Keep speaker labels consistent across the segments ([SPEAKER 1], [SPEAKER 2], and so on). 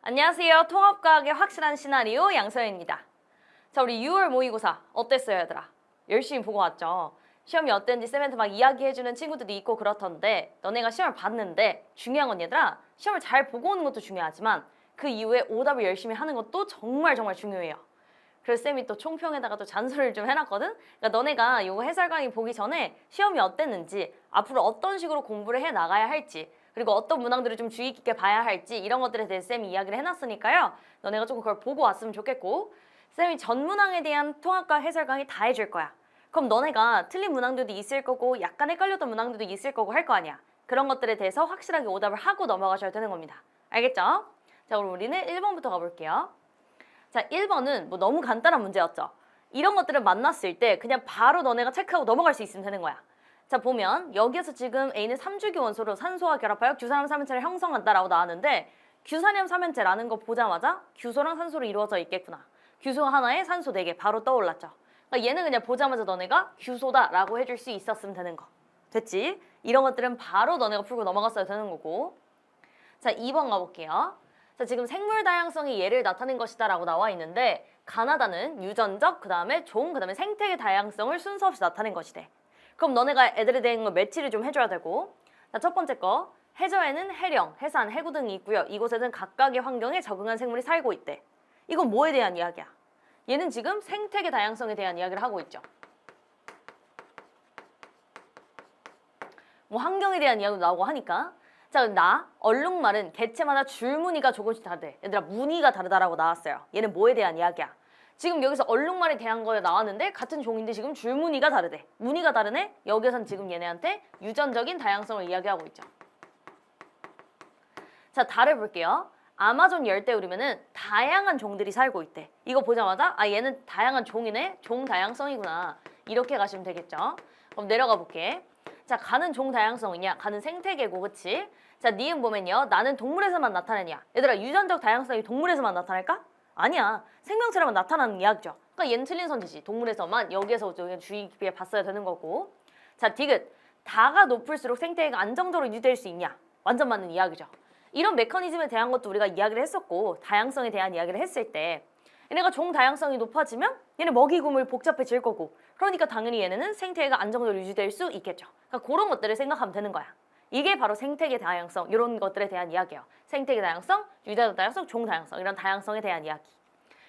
[SPEAKER 1] 안녕하세요. 통합과학의 확실한 시나리오 양서연입니다. 자, 우리 6월 모의고사 어땠어요, 얘들아? 열심히 보고 왔죠? 시험이 어땠는지 쌤한테 막 이야기해주는 친구들도 있고 그렇던데 너네가 시험을 봤는데 중요한 건 얘들아, 시험을 잘 보고 오는 것도 중요하지만 그 이후에 오답을 열심히 하는 것도 정말 중요해요. 그래서 쌤이 또 총평에다가 또 잔소리를 좀 해놨거든? 그러니까 너네가 이거 해설 강의 보기 전에 시험이 어땠는지, 앞으로 어떤 식으로 공부를 해 나가야 할지, 그리고 어떤 문항들을 좀 주의 깊게 봐야 할지 이런 것들에 대해서 쌤이 이야기를 해놨으니까요. 너네가 조금 그걸 보고 왔으면 좋겠고, 쌤이 전 문항에 대한 통합과 해설 강의 다 해줄 거야. 그럼 너네가 틀린 문항들도 있을 거고 약간 헷갈렸던 문항들도 있을 거고 할 거 아니야. 그런 것들에 대해서 확실하게 오답을 하고 넘어가셔야 되는 겁니다. 알겠죠? 자, 그럼 우리는 1번부터 가볼게요. 자, 1번은 뭐 너무 간단한 문제였죠. 이런 것들을 만났을 때 그냥 바로 너네가 체크하고 넘어갈 수 있으면 되는 거야. 자, 보면 여기에서 지금 A는 3주기 원소로 산소와 결합하여 규산염 삼연체를 형성한다라고 나왔는데, 규산염 삼연체라는 거 보자마자 규소랑 산소로 이루어져 있겠구나. 규소 하나에 산소 4개 바로 떠올랐죠. 그러니까 얘는 그냥 보자마자 너네가 규소다라고 해줄 수 있었으면 되는 거. 됐지? 이런 것들은 바로 너네가 풀고 넘어갔어야 되는 거고. 자, 2번 가볼게요. 자, 지금 생물 다양성이 얘를 나타낸 것이다 라고 나와 있는데, 가나다는 유전적, 그 다음에 종, 그 다음에 생태계 다양성을 순서 없이 나타낸 것이래. 그럼 너네가 애들에 대한 거 매치를 좀 해줘야 되고. 자, 첫 번째 거, 해저에는 해령, 해산, 해구 등이 있고요. 이곳에는 각각의 환경에 적응한 생물이 살고 있대. 이건 뭐에 대한 이야기야? 얘는 지금 생태계 다양성에 대한 이야기를 하고 있죠. 뭐 환경에 대한 이야기도 나오고 하니까. 자, 얼룩말은 개체마다 줄무늬가 조금씩 다르대. 얘들아, 무늬가 다르다라고 나왔어요. 얘는 뭐에 대한 이야기야? 지금 여기서 얼룩말에 대한 거에 나왔는데 같은 종인데 지금 줄무늬가 다르대. 무늬가 다르네? 여기선 지금 얘네한테 유전적인 다양성을 이야기하고 있죠. 자, 달을 볼게요. 아마존 열대우림에는 다양한 종들이 살고 있대. 이거 보자마자 얘는 다양한 종이네? 종 다양성이구나. 이렇게 가시면 되겠죠. 그럼 내려가 볼게. 자, 가는 종 다양성이냐? 가는 생태계고, 그치? 자, 니은 보면요. 나는 동물에서만 나타내냐? 얘들아, 유전적 다양성이 동물에서만 나타날까? 아니야. 생명체라만 나타나는 이야기죠. 그러니까 얘는 틀린 선지지. 동물에서만, 여기에서 주의 깊게 봤어야 되는 거고. 자, 디귿. 다가 높을수록 생태계가 안정적으로 유지될 수 있냐? 완전 맞는 이야기죠. 이런 메커니즘에 대한 것도 우리가 이야기를 했었고, 다양성에 대한 이야기를 했을 때 얘네가 종 다양성이 높아지면 얘네 먹이 구물 복잡해질 거고, 그러니까 당연히 얘네는 생태계가 안정적으로 유지될 수 있겠죠. 그러니까 그런 것들을 생각하면 되는 거야. 이게 바로 생태계 다양성, 이런 것들에 대한 이야기예요. 생태계 다양성, 유전적 다양성, 종 다양성, 이런 다양성에 대한 이야기.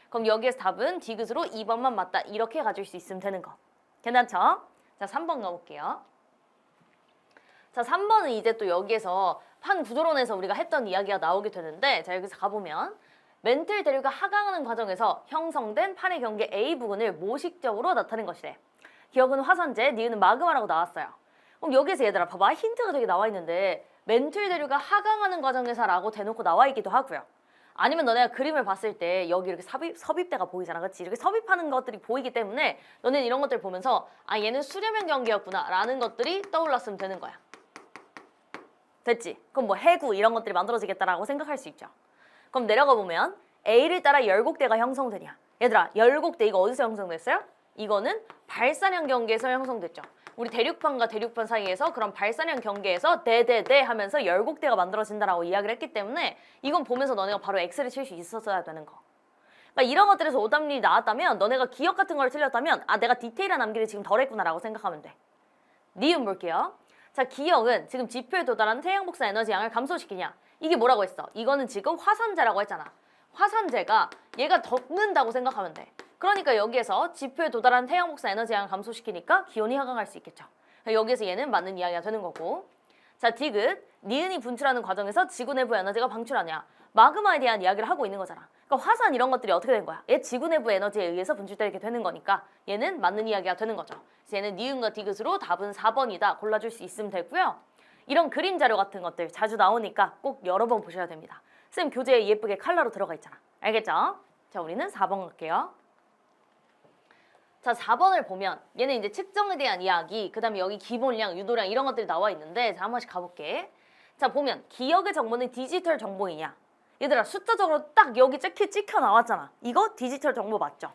[SPEAKER 1] 그럼 여기에서 답은 디귿으로 2번만 맞다, 이렇게 가질 수 있으면 되는 거. 괜찮죠? 자, 3번 가볼게요. 자, 3번은 이제 또 여기에서 판구조론에서 우리가 했던 이야기가 나오게 되는데, 자, 여기서 가보면 멘틀 대류가 하강하는 과정에서 형성된 판의 경계 A 부근을 모식적으로 나타낸 것이래. 기억은 화산재, 니은은 마그마라고 나왔어요. 그럼 여기서 얘들아 봐봐, 힌트가 되게 나와 있는데 멘틀 대류가 하강하는 과정에서 라고 대놓고 나와 있기도 하고요. 아니면 너네가 그림을 봤을 때 여기 이렇게 섭입대가 보이잖아, 그치? 이렇게 섭입하는 것들이 보이기 때문에 너네는 이런 것들 보면서 얘는 수렴형 경계였구나 라는 것들이 떠올랐으면 되는 거야. 됐지? 그럼 뭐 해구 이런 것들이 만들어지겠다라고 생각할 수 있죠. 그럼 내려가 보면 A를 따라 열곡대가 형성되냐? 얘들아, 열곡대 이거 어디서 형성됐어요? 이거는 발산형 경계에서 형성됐죠. 우리 대륙판과 대륙판 사이에서 그런 발산형 경계에서 대대대 하면서 열곡대가 만들어진다라고 이야기를 했기 때문에 이건 보면서 너네가 바로 X를 칠 수 있었어야 되는 거. 그러니까 이런 것들에서 오답률이 나왔다면, 너네가 기억 같은 걸 틀렸다면 내가 디테일한 암기를 지금 덜 했구나라고 생각하면 돼. 니은 볼게요. 자, 기억은 지금 지표에 도달하는 태양 복사 에너지 양을 감소시키냐? 이게 뭐라고 했어? 이거는 지금 화산재라고 했잖아. 화산재가 얘가 덮는다고 생각하면 돼. 그러니까 여기에서 지표에 도달하는 태양 복사 에너지 양을 감소시키니까 기온이 하강할 수 있겠죠. 여기에서 얘는 맞는 이야기가 되는 거고. 자, 디귿. 니은이 분출하는 과정에서 지구 내부 에너지가 방출하냐? 마그마에 대한 이야기를 하고 있는 거잖아. 그러니까 화산 이런 것들이 어떻게 된 거야? 얘 지구 내부 에너지에 의해서 분출되게 되는 거니까 얘는 맞는 이야기가 되는 거죠. 그래서 얘는 니은과 디귿으로 답은 4번이다 골라줄 수 있으면 되고요. 이런 그림 자료 같은 것들 자주 나오니까 꼭 여러 번 보셔야 됩니다. 쌤 교재에 예쁘게 컬러로 들어가 있잖아. 알겠죠? 자, 우리는 4번 갈게요. 자, 4번을 보면 얘는 이제 측정에 대한 이야기, 그 다음에 여기 기본량, 유도량 이런 것들이 나와 있는데, 자, 한 번씩 가볼게. 자, 보면 기억의 정보는 디지털 정보이냐? 얘들아, 숫자적으로 딱 여기 찍혀 나왔잖아. 이거 디지털 정보 맞죠?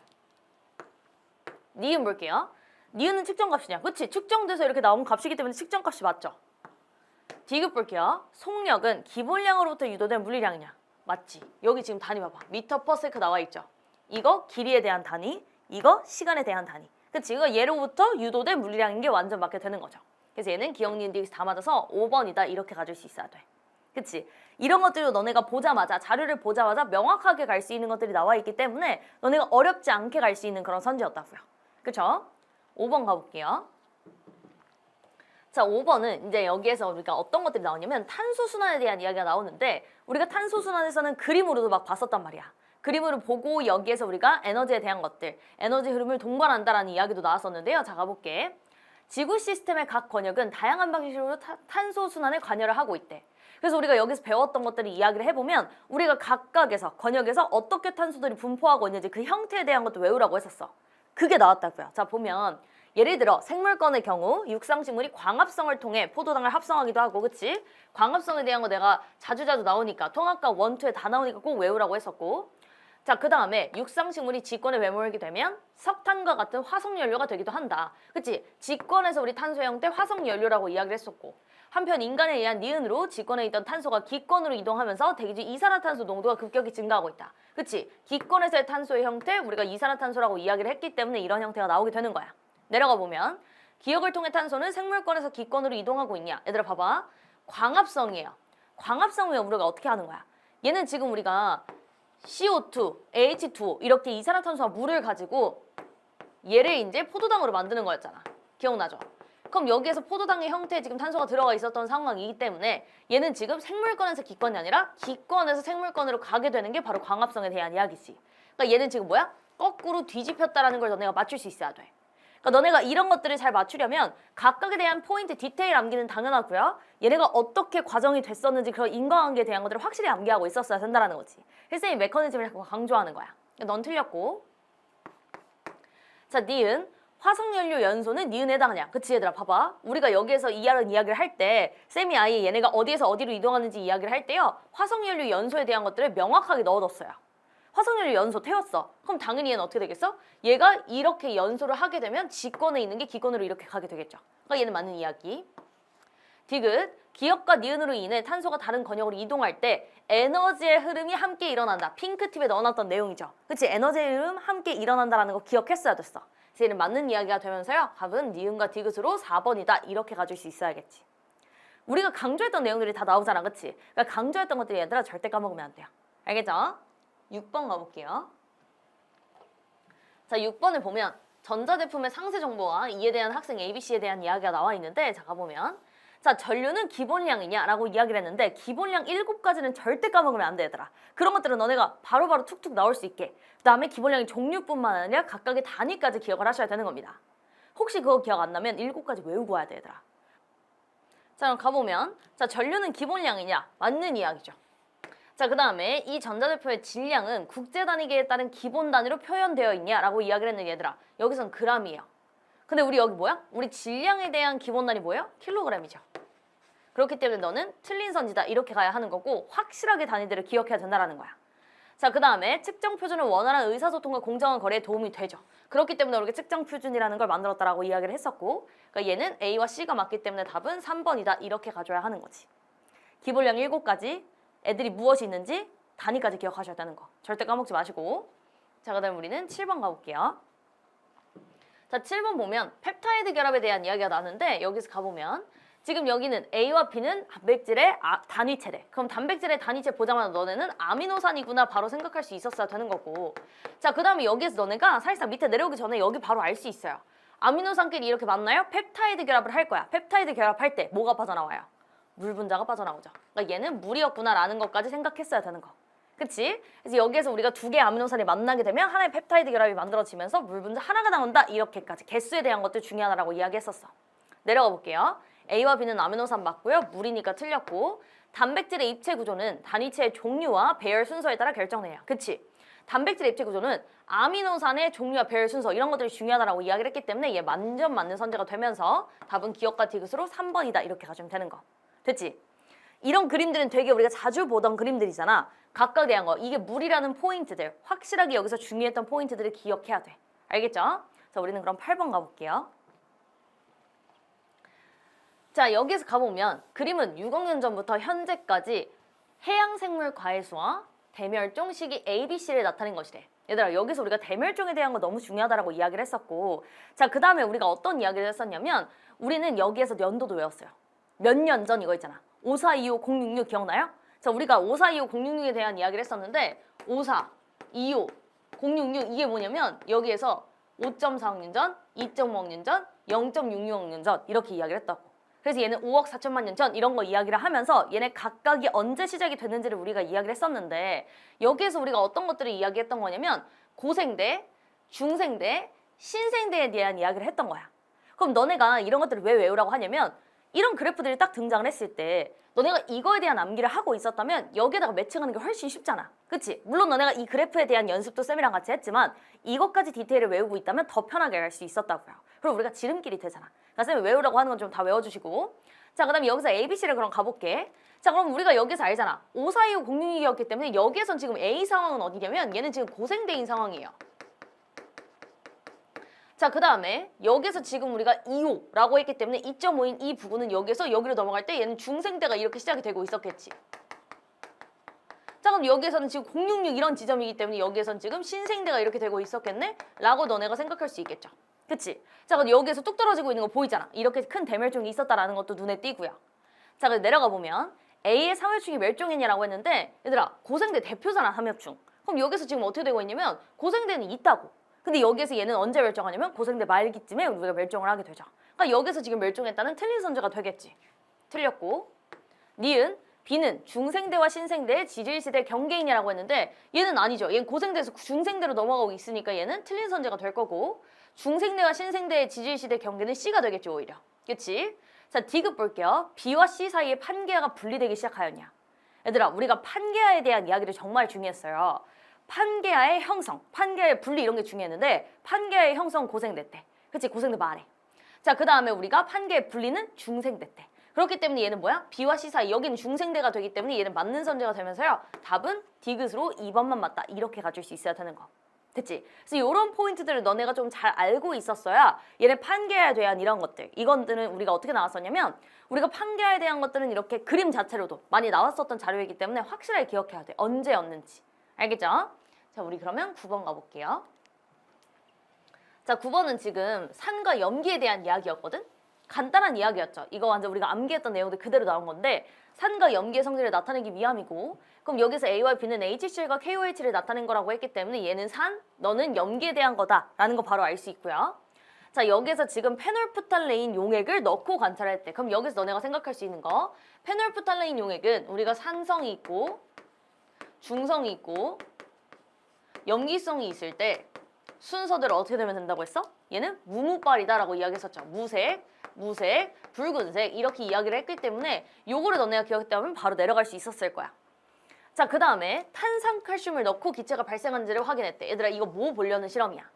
[SPEAKER 1] 니은 볼게요. 니은은 측정값이냐? 그치? 측정돼서 이렇게 나온 값이기 때문에 측정값이 맞죠? 디귿 볼게요. 속력은 기본량으로부터 유도된 물리량이냐? 맞지? 여기 지금 단위 봐봐. 미터 퍼 세컨드 나와 있죠? 이거 길이에 대한 단위, 이거 시간에 대한 단위. 그치? 이거 예로부터 유도된 물리량인 게 완전 맞게 되는 거죠. 그래서 얘는 기억, 니은, 디귿 다 맞아서 5번이다 이렇게 가질 수 있어야 돼. 그치? 이런 것들로 너네가 보자마자 자료를 보자마자 명확하게 갈 수 있는 것들이 나와 있기 때문에 너네가 어렵지 않게 갈 수 있는 그런 선지였다고요. 그쵸? 5번 가볼게요. 자, 5번은 이제 여기에서 우리가 어떤 것들이 나오냐면 탄소순환에 대한 이야기가 나오는데 우리가 탄소순환에서는 그림으로도 막 봤었단 말이야. 그림으로 보고 여기에서 우리가 에너지에 대한 것들, 에너지 흐름을 동반한다라는 이야기도 나왔었는데요. 자, 가볼게. 지구 시스템의 각 권역은 다양한 방식으로 탄소순환에 관여를 하고 있대. 그래서 우리가 여기서 배웠던 것들을 이야기를 해보면 우리가 각각에서, 권역에서 어떻게 탄소들이 분포하고 있는지 그 형태에 대한 것도 외우라고 했었어. 그게 나왔다고요. 자, 보면 예를 들어 생물권의 경우 육상식물이 광합성을 통해 포도당을 합성하기도 하고, 그치? 광합성에 대한 거 내가 자주자주 나오니까 통합과 원투에 다 나오니까 꼭 외우라고 했었고, 자, 그 다음에 육상식물이 지권에 매몰게 되면 석탄과 같은 화석연료가 되기도 한다. 그치? 지권에서 우리 탄소 형태 화석연료라고 이야기를 했었고, 한편 인간에 의한 니은으로 지권에 있던 탄소가 기권으로 이동하면서 대기주 이산화탄소 농도가 급격히 증가하고 있다. 그치? 기권에서의 탄소의 형태 우리가 이산화탄소라고 이야기를 했기 때문에 이런 형태가 나오게 되는 거야. 내려가 보면 기억을 통해 탄소는 생물권에서 기권으로 이동하고 있냐? 얘들아 봐봐. 광합성이에요. 광합성을 우리가 어떻게 하는 거야? 얘는 지금 우리가 CO2, H2 이렇게 이산화탄소와 물을 가지고 얘를 이제 포도당으로 만드는 거였잖아. 기억나죠? 그럼 여기에서 포도당의 형태에 지금 탄소가 들어가 있었던 상황이기 때문에 얘는 지금 생물권에서 기권이 아니라 기권에서 생물권으로 가게 되는 게 바로 광합성에 대한 이야기지. 그러니까 얘는 지금 뭐야? 거꾸로 뒤집혔다라는 걸 너네가 맞출 수 있어야 돼. 그러니까 너네가 이런 것들을 잘 맞추려면 각각에 대한 포인트 디테일 암기는 당연하고요. 얘네가 어떻게 과정이 됐었는지 그런 인과관계에 대한 것들을 확실히 암기하고 있었어야 된다는 거지. 헬스의 메커니즘을 자꾸 강조하는 거야. 넌 틀렸고. 자, 니은. 화석연료 연소는 니은에 해당하냐? 그치 얘들아 봐봐. 우리가 여기에서 이야기를 할 때 쌤이 아예 얘네가 어디에서 어디로 이동하는지 이야기를 할 때요. 화석연료 연소에 대한 것들을 명확하게 넣어뒀어요. 화석연료 연소 태웠어. 그럼 당연히 얘는 어떻게 되겠어? 얘가 이렇게 연소를 하게 되면 지권에 있는 게 기권으로 이렇게 가게 되겠죠. 그러니까 얘는 맞는 이야기. 디귿, 기억과 니은으로 인해 탄소가 다른 권역으로 이동할 때 에너지의 흐름이 함께 일어난다. 핑크팁에 넣어놨던 내용이죠. 그치? 에너지의 흐름 함께 일어난다라는 거 기억했어야 됐어. 그래서 얘는 맞는 이야기가 되면서요. 답은 니은과 디귿으로 4번이다. 이렇게 가질 수 있어야겠지. 우리가 강조했던 내용들이 다 나오잖아. 그치? 그러니까 강조했던 것들이 얘들아 절대 까먹으면 안 돼요. 알겠죠? 6번 가볼게요. 자, 6번을 보면 전자제품의 상세 정보와 이에 대한 학생 ABC에 대한 이야기가 나와 있는데, 자, 가보면 자, 전류는 기본량이냐? 라고 이야기를 했는데 기본량 7가지는 절대 까먹으면 안 돼, 얘들아. 그런 것들은 너네가 바로바로 툭툭 나올 수 있게. 그 다음에 기본량의 종류뿐만 아니라 각각의 단위까지 기억을 하셔야 되는 겁니다. 혹시 그거 기억 안 나면 7가지 외우고 와야 돼, 얘들아. 자, 그럼 가보면 자, 전류는 기본량이냐? 맞는 이야기죠. 자, 그 다음에 이 전자제품의 질량은 국제단위계에 따른 기본 단위로 표현되어 있냐라고 이야기를 했는데 얘들아, 여기선 g이에요. 근데 우리 여기 뭐야? 우리 질량에 대한 기본 단위 뭐예요? 킬로그램이죠. 그렇기 때문에 너는 틀린 선지다 이렇게 가야 하는 거고 확실하게 단위들을 기억해야 된다는 거야. 자, 그 다음에 측정 표준은 원활한 의사소통과 공정한 거래에 도움이 되죠. 그렇기 때문에 우리가 측정 표준이라는 걸 만들었다라고 이야기를 했었고, 그러니까 얘는 A와 C가 맞기 때문에 답은 3번이다 이렇게 가져야 하는 거지. 기본량 7가지, 애들이 무엇이 있는지 단위까지 기억하셔야 되는 거. 절대 까먹지 마시고. 자, 그 다음에 우리는 7번 가볼게요. 자, 7번 보면 펩타이드 결합에 대한 이야기가 나는데 여기서 가보면 지금 여기는 A와 B는 단백질의 단위체래. 그럼 단백질의 단위체 보자마자 너네는 아미노산이구나 바로 생각할 수 있었어야 되는 거고. 자, 그 다음에 여기에서 너네가 사실상 밑에 내려오기 전에 여기 바로 알 수 있어요. 아미노산끼리 이렇게 만나요? 펩타이드 결합을 할 거야. 펩타이드 결합할 때 뭐가 빠져나와요? 물 분자가 빠져나오죠. 그러니까 얘는 물이었구나라는 것까지 생각했어야 되는 거. 그치? 그래서 여기에서 우리가 두 개의 아미노산이 만나게 되면 하나의 펩타이드 결합이 만들어지면서 물 분자 하나가 나온다. 이렇게까지 개수에 대한 것들 중요하다라고 이야기했었어. 내려가 볼게요. A와 B는 아미노산 맞고요. 물이니까 틀렸고, 단백질의 입체 구조는 단위체의 종류와 배열 순서에 따라 결정돼요. 그치? 단백질의 입체 구조는 아미노산의 종류와 배열 순서 이런 것들이 중요하다라고 이야기를 했기 때문에 얘 완전 맞는 선제가 되면서 답은 기억과 디귿으로 3번이다 이렇게 가시면 되는 거. 됐지? 이런 그림들은 되게 우리가 자주 보던 그림들이잖아. 각각 대한 거. 이게 물이라는 포인트들. 확실하게 여기서 중요했던 포인트들을 기억해야 돼. 알겠죠? 자, 우리는 그럼 8번 가볼게요. 자, 여기서 가보면 그림은 6억 년 전부터 현재까지 해양생물 과해수와 대멸종식이 ABC를 나타낸 것이래. 얘들아, 여기서 우리가 대멸종에 대한 거 너무 중요하다라고 이야기를 했었고, 자, 그 다음에 우리가 어떤 이야기를 했었냐면 우리는 여기에서 연도도 외웠어요. 몇 년 전 이거 있잖아. 5425 066 기억나요? 자, 우리가 5425 066에 대한 이야기를 했었는데 54, 25, 066 이게 뭐냐면 여기에서 5.4억 년 전, 2.5억 년 전, 0.66억 년 전 이렇게 이야기를 했다고. 그래서 얘는 5억 4천만 년 전 이런 거 이야기를 하면서 얘네 각각이 언제 시작이 됐는지를 우리가 이야기를 했었는데 여기에서 우리가 어떤 것들을 이야기했던 거냐면 고생대, 중생대, 신생대에 대한 이야기를 했던 거야. 그럼 너네가 이런 것들을 왜 외우라고 하냐면 이런 그래프들이 딱 등장을 했을 때 너네가 이거에 대한 암기를 하고 있었다면 여기에다가 매칭하는 게 훨씬 쉽잖아. 그치? 물론 너네가 이 그래프에 대한 연습도 쌤이랑 같이 했지만 이것까지 디테일을 외우고 있다면 더 편하게 할 수 있었다고요. 그리고 우리가 지름길이 되잖아. 그러니까 쌤이 외우라고 하는 건 좀 다 외워주시고 자, 그 다음에 여기서 ABC를 그럼 가볼게. 자, 그럼 우리가 여기서 알잖아. 5425 066이었기 때문에 여기에선 지금 A 상황은 어디냐면 얘는 지금 고생대인 상황이에요. 자, 그 다음에 여기서 지금 우리가 2호라고 했기 때문에 2.5인 이 부분은 여기서 여기로 넘어갈 때 얘는 중생대가 이렇게 시작이 되고 있었겠지. 자, 그럼 여기에서는 지금 066 이런 지점이기 때문에 여기에서는 지금 신생대가 이렇게 되고 있었겠네? 라고 너네가 생각할 수 있겠죠. 그치? 자, 그럼 여기에서 뚝 떨어지고 있는 거 보이잖아. 이렇게 큰 대멸종이 있었다라는 것도 눈에 띄고요. 자, 그럼 내려가 보면 A의 삼엽충이 멸종했냐라고 했는데 얘들아, 고생대 대표잖아, 삼엽충. 그럼 여기서 지금 어떻게 되고 있냐면 고생대는 있다고. 근데 여기에서 얘는 언제 멸종하냐면 고생대 말기쯤에 우리가 멸종을 하게 되죠. 그러니까 여기서 지금 멸종했다는 틀린 선제가 되겠지. 틀렸고 니은, B는 중생대와 신생대의 지질시대 경계인이라고 했는데 얘는 아니죠. 얘는 고생대에서 중생대로 넘어가고 있으니까 얘는 틀린 선제가 될 거고 중생대와 신생대의 지질시대 경계는 C가 되겠죠, 오히려. 그치? 자, D급 볼게요. B와 C 사이에 판계하가 분리되기 시작하였냐. 얘들아, 우리가 판계하에 대한 이야기를 정말 중요했어요. 판계하의 형성, 판계하의 분리 이런 게 중요했는데 판계하의 형성 고생대 때. 그치? 고생대 말해. 자, 그 다음에 우리가 판계의 분리는 중생대 때. 그렇기 때문에 얘는 뭐야? B와 C 사이 여기는 중생대가 되기 때문에 얘는 맞는 선제가 되면서요. 답은 D급으로 2번만 맞다. 이렇게 가질 수 있어야 되는 거. 됐지? 그래서 이런 포인트들을 너네가 좀 잘 알고 있었어야 얘네 판계하에 대한 이런 것들 이건들은 우리가 어떻게 나왔었냐면 우리가 판계하에 대한 것들은 이렇게 그림 자체로도 많이 나왔었던 자료이기 때문에 확실하게 기억해야 돼. 언제였는지. 알겠죠? 자, 우리 그러면 9번 가볼게요. 자, 9번은 지금 산과 염기에 대한 이야기였거든? 간단한 이야기였죠. 이거 완전 우리가 암기했던 내용들 그대로 나온 건데 산과 염기의 성질을 나타내기 위함이고 그럼 여기서 A와 B는 HCl과 KOH를 나타낸 거라고 했기 때문에 얘는 산, 너는 염기에 대한 거다라는 거 바로 알 수 있고요. 자, 여기서 지금 페놀프탈레인 용액을 넣고 관찰할 때 그럼 여기서 너네가 생각할 수 있는 거 페놀프탈레인 용액은 우리가 산성이 있고 중성이 있고 염기성이 있을 때 순서대로 어떻게 되면 된다고 했어? 얘는 무무빨이다라고 이야기했었죠. 무색, 붉은색 이렇게 이야기를 했기 때문에 요거를 너네가 기억했다면 바로 내려갈 수 있었을 거야. 자, 그 다음에 탄산칼슘을 넣고 기체가 발생한지를 확인했대. 얘들아, 이거 뭐 보려는 실험이야?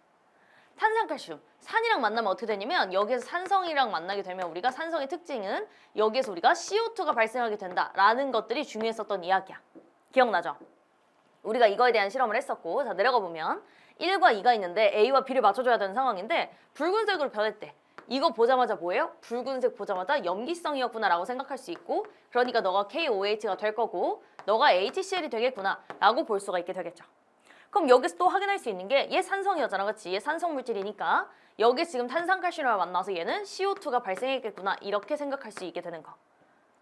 [SPEAKER 1] 탄산칼슘, 산이랑 만나면 어떻게 되냐면 여기에서 산성이랑 만나게 되면 우리가 산성의 특징은 여기에서 우리가 CO2가 발생하게 된다라는 것들이 중요했었던 이야기야. 기억나죠? 우리가 이거에 대한 실험을 했었고 자, 내려가 보면 1과 2가 있는데 A와 B를 맞춰줘야 되는 상황인데 붉은색으로 변했대. 이거 보자마자 뭐예요? 붉은색 보자마자 염기성이었구나 라고 생각할 수 있고 그러니까 너가 KOH가 될 거고 너가 HCl이 되겠구나 라고 볼 수가 있게 되겠죠. 그럼 여기서 또 확인할 수 있는 게 얘 산성이었잖아. 그치? 얘 산성 물질이니까 여기 지금 탄산칼슘이랑 만나서 얘는 CO2가 발생했겠구나 이렇게 생각할 수 있게 되는 거.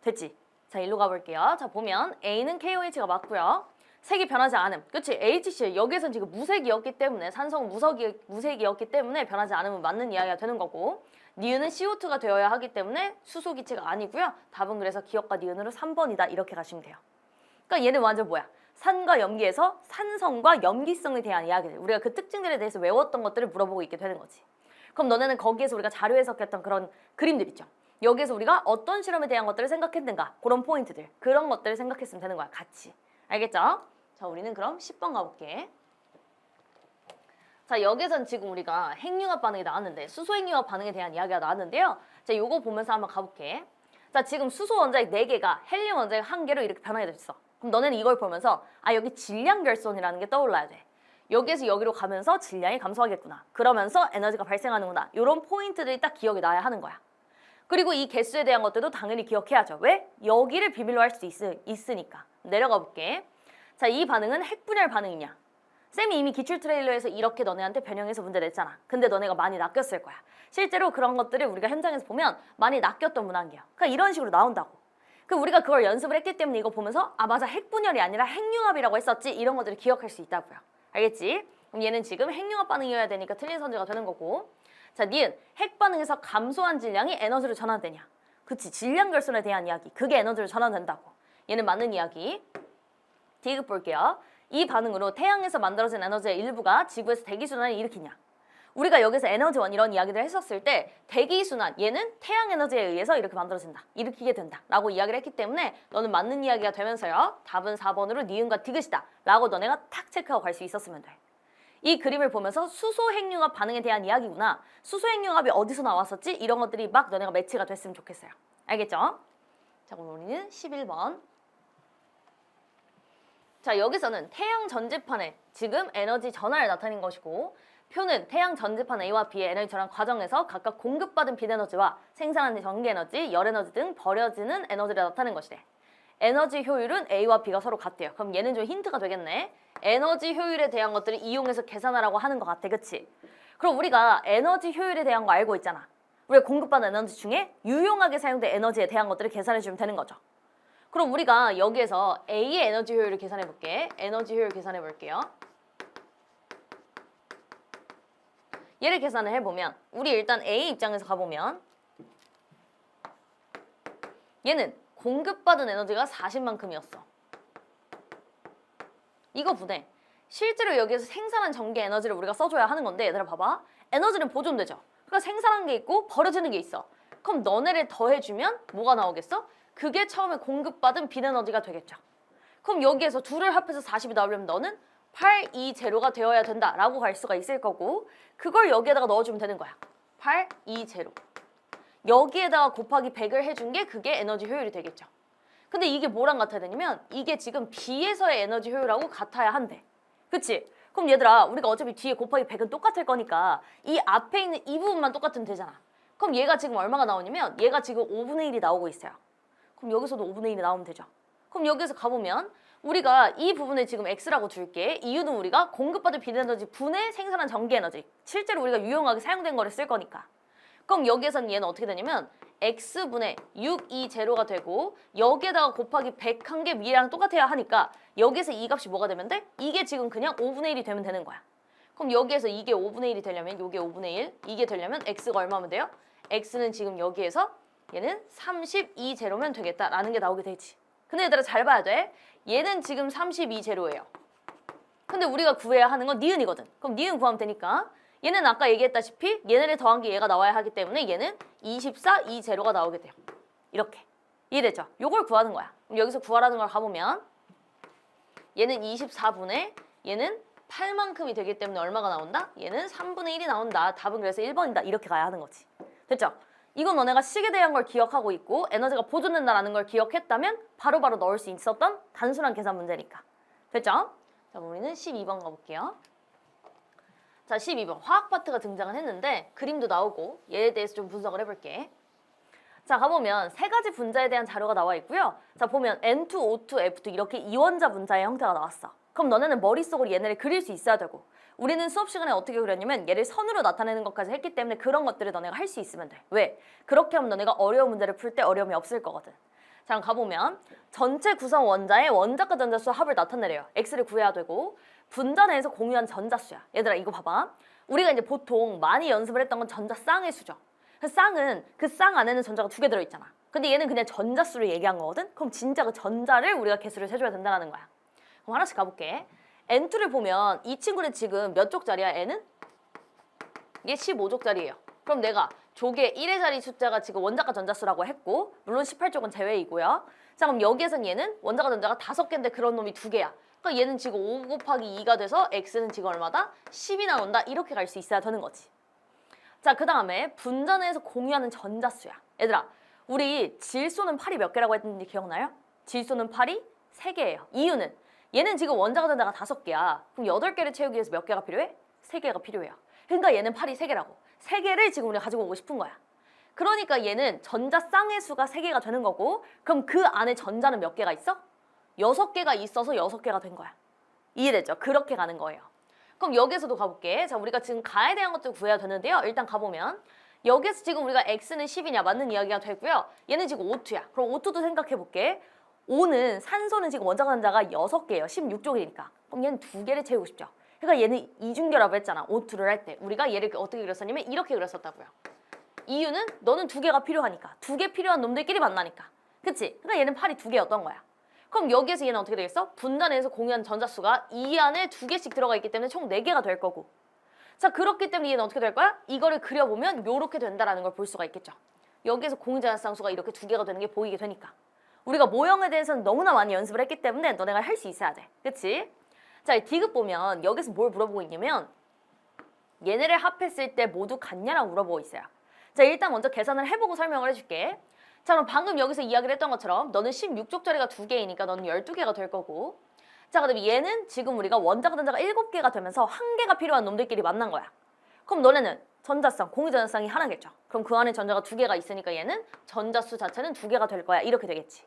[SPEAKER 1] 됐지? 자, 일로 가볼게요. 자, 보면 A는 KOH가 맞고요. 색이 변하지 않음. 그치? HCl 여기에선 지금 무색이었기 때문에 산성은 무색이었기 때문에 변하지 않으면 맞는 이야기가 되는 거고 니은은 CO2가 되어야 하기 때문에 수소기체가 아니고요. 답은 그래서 기억과 니은으로 3번이다. 이렇게 가시면 돼요. 그러니까 얘는 완전 뭐야? 산과 염기에서 산성과 염기성에 대한 이야기들. 우리가 그 특징들에 대해서 외웠던 것들을 물어보고 있게 되는 거지. 그럼 너네는 거기에서 우리가 자료 해석했던 그런 그림들 있죠. 여기에서 우리가 어떤 실험에 대한 것들을 생각했는가 그런 포인트들 그런 것들을 생각했으면 되는 거야. 같이. 알겠죠? 자, 우리는 그럼 10번 가볼게. 자, 여기선 지금 우리가 핵융합 반응이 나왔는데 수소 핵융합 반응에 대한 이야기가 나왔는데요. 자, 요거 보면서 한번 가볼게. 자, 지금 수소 원자핵 4개가 헬륨 원자핵 1개로 이렇게 변하게 됐어. 그럼 너네는 이걸 보면서 아, 여기 질량 결손이라는 게 떠올라야 돼. 여기에서 여기로 가면서 질량이 감소하겠구나. 그러면서 에너지가 발생하는구나. 이런 포인트들이 딱 기억이 나야 하는 거야. 그리고 이 개수에 대한 것들도 당연히 기억해야죠. 왜? 여기를 비밀로 할 수 있으니까. 내려가 볼게. 자, 이 반응은 핵분열 반응이냐? 쌤이 이미 기출 트레일러에서 이렇게 너네한테 변형해서 문제 냈잖아. 근데 너네가 많이 낚였을 거야. 실제로 그런 것들을 우리가 현장에서 보면 많이 낚였던 문항이야. 그러니까 이런 식으로 나온다고. 그 우리가 그걸 연습을 했기 때문에 이거 보면서 아 맞아 핵분열이 아니라 핵융합이라고 했었지 이런 것들을 기억할 수 있다고요. 알겠지? 그럼 얘는 지금 핵융합 반응이어야 되니까 틀린 선지가 되는 거고. 자, 니은 핵반응에서 감소한 질량이 에너지로 전환되냐? 그치, 질량 결손에 대한 이야기. 그게 에너지로 전환된다고. 얘는 맞는 이야기. D급 볼게요. 이 반응으로 태양에서 만들어진 에너지의 일부가 지구에서 대기순환을 일으키냐? 우리가 여기서 에너지원 이런 이야기를 했었을 때 대기순환, 얘는 태양 에너지에 의해서 이렇게 만들어진다. 일으키게 된다. 라고 이야기를 했기 때문에 너는 맞는 이야기가 되면서요. 답은 4번으로 니은과 디귿이다. 라고 너네가 탁 체크하고 갈 수 있었으면 돼. 이 그림을 보면서 수소 핵융합 반응에 대한 이야기구나. 수소 핵융합이 어디서 나왔었지? 이런 것들이 막 너네가 매치가 됐으면 좋겠어요. 알겠죠? 자, 그럼 우리는 11번. 자, 여기서는 태양 전지판에 지금 에너지 전하를 나타낸 것이고 표는 태양 전지판 A와 B의 에너지 전환 과정에서 각각 공급받은 빛 에너지와 생산하는 전기 에너지, 열 에너지 등 버려지는 에너지를 나타낸 것이래. 에너지 효율은 A와 B가 서로 같대요. 그럼 얘는 좀 힌트가 되겠네. 에너지 효율에 대한 것들을 이용해서 계산하라고 하는 것 같아. 그치? 그럼 우리가 에너지 효율에 대한 거 알고 있잖아. 우리가 공급받은 에너지 중에 유용하게 사용된 에너지에 대한 것들을 계산해주면 되는 거죠. 그럼 우리가 여기에서 A의 에너지 효율을 계산해 볼게. 에너지 효율 계산해 볼게요. 얘를 계산을 해보면 우리 일단 A 입장에서 가보면 얘는 공급받은 에너지가 40만큼이었어. 이거 분해. 실제로 여기에서 생산한 전기 에너지를 우리가 써줘야 하는 건데 얘들아 봐봐. 에너지는 보존되죠. 그러니까 생산한 게 있고 버려지는 게 있어. 그럼 너네를 더해주면 뭐가 나오겠어? 그게 처음에 공급받은 빛 에너지가 되겠죠. 그럼 여기에서 둘을 합해서 40이 나오려면 너는 8, 2, 제로가 되어야 된다라고 갈 수가 있을 거고 그걸 여기에다가 넣어주면 되는 거야. 8, 2, 제로. 여기에다가 곱하기 100을 해준 게 그게 에너지 효율이 되겠죠. 근데 이게 뭐랑 같아야 되냐면 이게 지금 B에서의 에너지 효율하고 같아야 한대. 그치? 그럼 얘들아 우리가 어차피 뒤에 곱하기 100은 똑같을 거니까 이 앞에 있는 이 부분만 똑같으면 되잖아. 그럼 얘가 지금 얼마가 나오냐면 얘가 지금 5분의 1이 나오고 있어요. 그럼 여기서도 5분의 1이 나오면 되죠. 그럼 여기서 가보면 우리가 이 부분을 지금 X라고 둘게. 이유는 우리가 공급받은 빛 에너지 분해 생산한 전기 에너지. 실제로 우리가 유용하게 사용된 거를 쓸 거니까. 그럼 여기에서는 얘는 어떻게 되냐면 X분의 6, 2, 제로가 되고 여기에다가 곱하기 100 한 게 위랑 똑같아야 하니까 여기에서 이 값이 뭐가 되면 돼? 이게 지금 그냥 5분의 1이 되면 되는 거야. 그럼 여기에서 이게 5분의 1이 되려면 이게 5분의 1, 이게 되려면 X가 얼마면 돼요? X는 지금 여기에서 얘는 32 제로면 되겠다라는 게 나오게 되지. 근데 얘들아 잘 봐야 돼. 얘는 지금 32 제로예요. 근데 우리가 구해야 하는 건 니은이거든. 그럼 니은 구하면 되니까 얘는 아까 얘기했다시피 얘네를 더한 게 얘가 나와야 하기 때문에 얘는 24, 2 제로가 나오게 돼요. 이렇게. 이해되죠? 요걸 구하는 거야. 그럼 여기서 구하라는 걸 가보면 얘는 24분의 얘는 8만큼이 되기 때문에 얼마가 나온다? 얘는 3분의 1이 나온다. 답은 그래서 1번이다. 이렇게 가야 하는 거지. 됐죠? 이건 너네가 식에 대한 걸 기억하고 있고 에너지가 보존된다는 걸 기억했다면 바로바로 넣을 수 있었던 단순한 계산 문제니까. 됐죠? 자, 우리는 12번 가볼게요. 자, 12번 화학 파트가 등장을 했는데 그림도 나오고 얘에 대해서 좀 분석을 해볼게. 자, 가보면 세 가지 분자에 대한 자료가 나와 있고요. 자, 보면 N2, O2, F2 이렇게 이원자 분자의 형태가 나왔어. 그럼 너네는 머릿속으로 얘네를 그릴 수 있어야 되고 우리는 수업 시간에 어떻게 그렸냐면 얘를 선으로 나타내는 것까지 했기 때문에 그런 것들을 너네가 할 수 있으면 돼. 왜? 그렇게 하면 너네가 어려운 문제를 풀 때 어려움이 없을 거거든. 자, 그럼 가보면 전체 구성 원자의 원자과 전자수 합을 나타내래요. X를 구해야 되고 분자 내에서 공유한 전자수야. 얘들아 이거 봐봐. 우리가 이제 보통 많이 연습을 했던 건 전자쌍의 수죠. 쌍은 그 쌍 안에는 전자가 2개 들어있잖아. 근데 얘는 그냥 전자수를 얘기한 거거든. 그럼 진짜 그 전자를 우리가 개수를 세줘야 된다는 거야. 그럼 하나씩 가볼게. N2를 보면 이 친구는 지금 몇 쪽짜리야? N은? 이게 15쪽짜리예요. 그럼 내가 조개 1의 자리 숫자가 지금 원자과 전자수라고 했고 물론 18쪽은 제외이고요. 자, 그럼 여기에선 얘는 원자과 전자가 5개인데 그런 놈이 2개야. 그러니까 얘는 지금 5 곱하기 2가 돼서 X는 지금 얼마다? 10이 나온다. 이렇게 갈 수 있어야 되는 거지. 자, 그 다음에 분자 내에서 공유하는 전자수야. 얘들아, 우리 질소는 8이 몇 개라고 했는지 기억나요? 질소는 8이 3개예요. 이유는 얘는 지금 원자과 전자가 5개야. 그럼 8개를 채우기 위해서 몇 개가 필요해? 3개가 필요해요. 그러니까 얘는 8이 3개라고. 3개를 지금 우리가 가지고 오고 싶은 거야. 그러니까 얘는 전자 쌍의 수가 3개가 되는 거고 그럼 그 안에 전자는 몇 개가 있어? 6개가 있어서 6개가 된 거야. 이해됐죠? 그렇게 가는 거예요. 그럼 여기서도 가볼게. 자, 우리가 지금 가에 대한 것들 구해야 되는데요. 일단 가보면 여기서 지금 우리가 X는 10이냐 맞는 이야기가 되고요. 얘는 지금 O2야. 그럼 O2도 생각해볼게. O는 산소는 지금 원자가 단자가 6개예요. 16쪽이니까. 그럼 얘는 2개를 채우고 싶죠. 그러니까 얘는 이중결합을 했잖아. O2를 할 때. 우리가 얘를 어떻게 그렸었냐면 이렇게 그렸었다고요. 이유는 너는 2개가 필요하니까. 2개 필요한 놈들끼리 만나니까. 그치? 그러니까 얘는 팔이 2개였던 거야. 그럼 여기에서 얘는 어떻게 되겠어? 분단해서 공유한 전자수가 이 안에 2개씩 들어가 있기 때문에 총 4개가 될 거고. 자, 그렇기 때문에 얘는 어떻게 될 거야? 이거를 그려보면 요렇게 된다라는 걸 볼 수가 있겠죠. 여기에서 공유전자쌍수가 이렇게 2개가 되는 게 보이게 되니까. 우리가 모형에 대해서는 너무나 많이 연습을 했기 때문에 너네가 할 수 있어야 돼. 그치? 자, 이 디귿 보면 여기서 뭘 물어보고 있냐면 얘네를 합했을 때 모두 같냐라고 물어보고 있어요. 자, 일단 먼저 계산을 해보고 설명을 해줄게. 자, 그럼 방금 여기서 이야기를 했던 것처럼 너는 16쪽짜리가 2개이니까 너는 12개가 될 거고, 자, 그다음에 얘는 지금 우리가 원자가 단자가 7개가 되면서 1개가 필요한 놈들끼리 만난 거야. 그럼 너네는 전자쌍, 공유전자쌍이 하나겠죠. 그럼 그 안에 전자가 2개가 있으니까 얘는 전자수 자체는 2개가 될 거야. 이렇게 되겠지.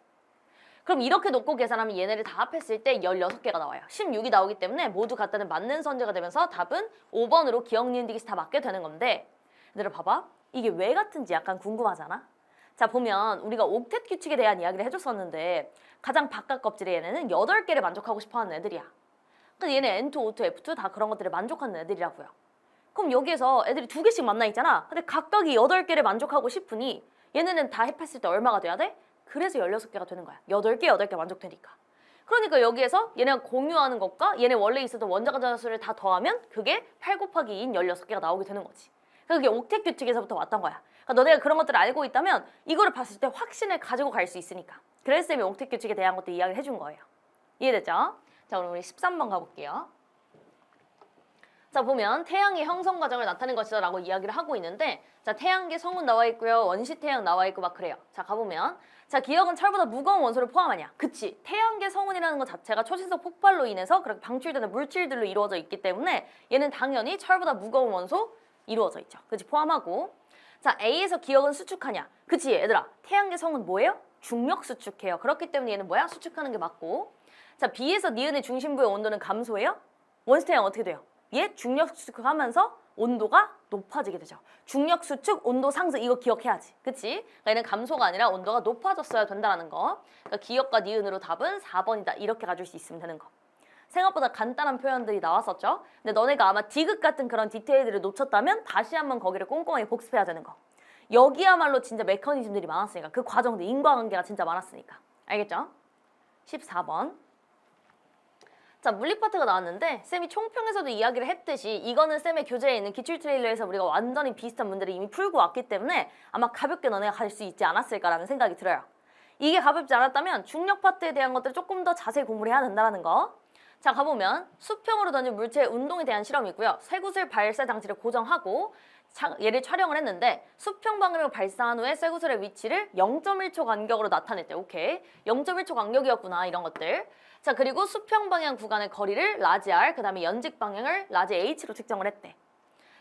[SPEAKER 1] 그럼 이렇게 놓고 계산하면 얘네를 다 합했을 때 16개가 나와요. 16이 나오기 때문에 모두 갖다는 맞는 선제가 되면서 답은 5번으로 기억, 니은, 디귿이 다 맞게 되는 건데, 얘들아 봐봐. 이게 왜 같은지 약간 궁금하잖아. 자, 보면 우리가 옥텟 규칙에 대한 이야기를 해줬었는데 가장 바깥 껍질의 얘네는 8개를 만족하고 싶어하는 애들이야. 근데 얘네 N2, O2, F2 다 그런 것들을 만족하는 애들이라고요. 그럼 여기에서 애들이 2개씩 만나 있잖아. 근데 각각이 8개를 만족하고 싶으니 얘네는 다 합했을 때 얼마가 돼야 돼? 그래서 16개가 되는 거야. 8개 만족되니까. 그러니까 여기에서 얘네가 공유하는 것과 얘네 원래 있었던 원자가 전자수를 다 더하면 그게 8 곱하기 2인 16개가 나오게 되는 거지. 그게 옥텟 규칙에서부터 왔던 거야. 그러니까 너네가 그런 것들을 알고 있다면 이거를 봤을 때 확신을 가지고 갈 수 있으니까. 그래서 쌤이 옥텟 규칙에 대한 것도 이야기를 해준 거예요. 이해됐죠? 자, 그럼 우리 13번 가볼게요. 자, 보면 태양의 형성 과정을 나타낸 것이다 라고 이야기를 하고 있는데, 자, 태양계 성운 나와 있고요. 원시 태양 나와 있고 막 그래요. 자, 가보면 자, 기억은 철보다 무거운 원소를 포함하냐? 그치. 태양계 성운이라는 것 자체가 초신속 폭발로 인해서 그렇게 방출되는 물질들로 이루어져 있기 때문에 얘는 당연히 철보다 무거운 원소 이루어져 있죠. 그치, 포함하고. 자, A에서 기억은 수축하냐? 그치, 얘들아. 태양계 성운 뭐예요? 중력 수축해요. 그렇기 때문에 얘는 뭐야? 수축하는 게 맞고. 자, B에서 니은의 중심부의 온도는 감소해요? 원시 태양 어떻게 돼요? 얘 중력 수축하면서 온도가 높아지게 되죠. 중력 수축, 온도 상승, 이거 기억해야지. 그치? 그러니까 얘는 감소가 아니라 온도가 높아졌어야 된다는 거. 그러니까 기억과 니은으로 답은 4번이다. 이렇게 가질 수 있으면 되는 거. 생각보다 간단한 표현들이 나왔었죠. 근데 너네가 아마 디귿 같은 그런 디테일들을 놓쳤다면 다시 한번 거기를 꼼꼼하게 복습해야 되는 거. 여기야말로 진짜 메커니즘들이 많았으니까. 그 과정들, 인과관계가 진짜 많았으니까. 알겠죠? 14번. 자, 물리 파트가 나왔는데 쌤이 총평에서도 이야기를 했듯이 이거는 쌤의 교재에 있는 기출 트레일러에서 우리가 완전히 비슷한 문제를 이미 풀고 왔기 때문에 아마 가볍게 너네가 갈 수 있지 않았을까라는 생각이 들어요. 이게 가볍지 않았다면 중력 파트에 대한 것들을 조금 더 자세히 공부를 해야 된다는 거. 자, 가보면 수평으로 던진 물체의 운동에 대한 실험이고요. 쇠구슬 발사 장치를 고정하고 얘를 촬영을 했는데 수평 방향으로 발사한 후에 쇠구슬의 위치를 0.1초 간격으로 나타냈대. 오케이. 0.1초 간격이었구나, 이런 것들. 자, 그리고 수평 방향 구간의 거리를 라지 R, 그 다음에 연직 방향을 라지 H로 측정을 했대.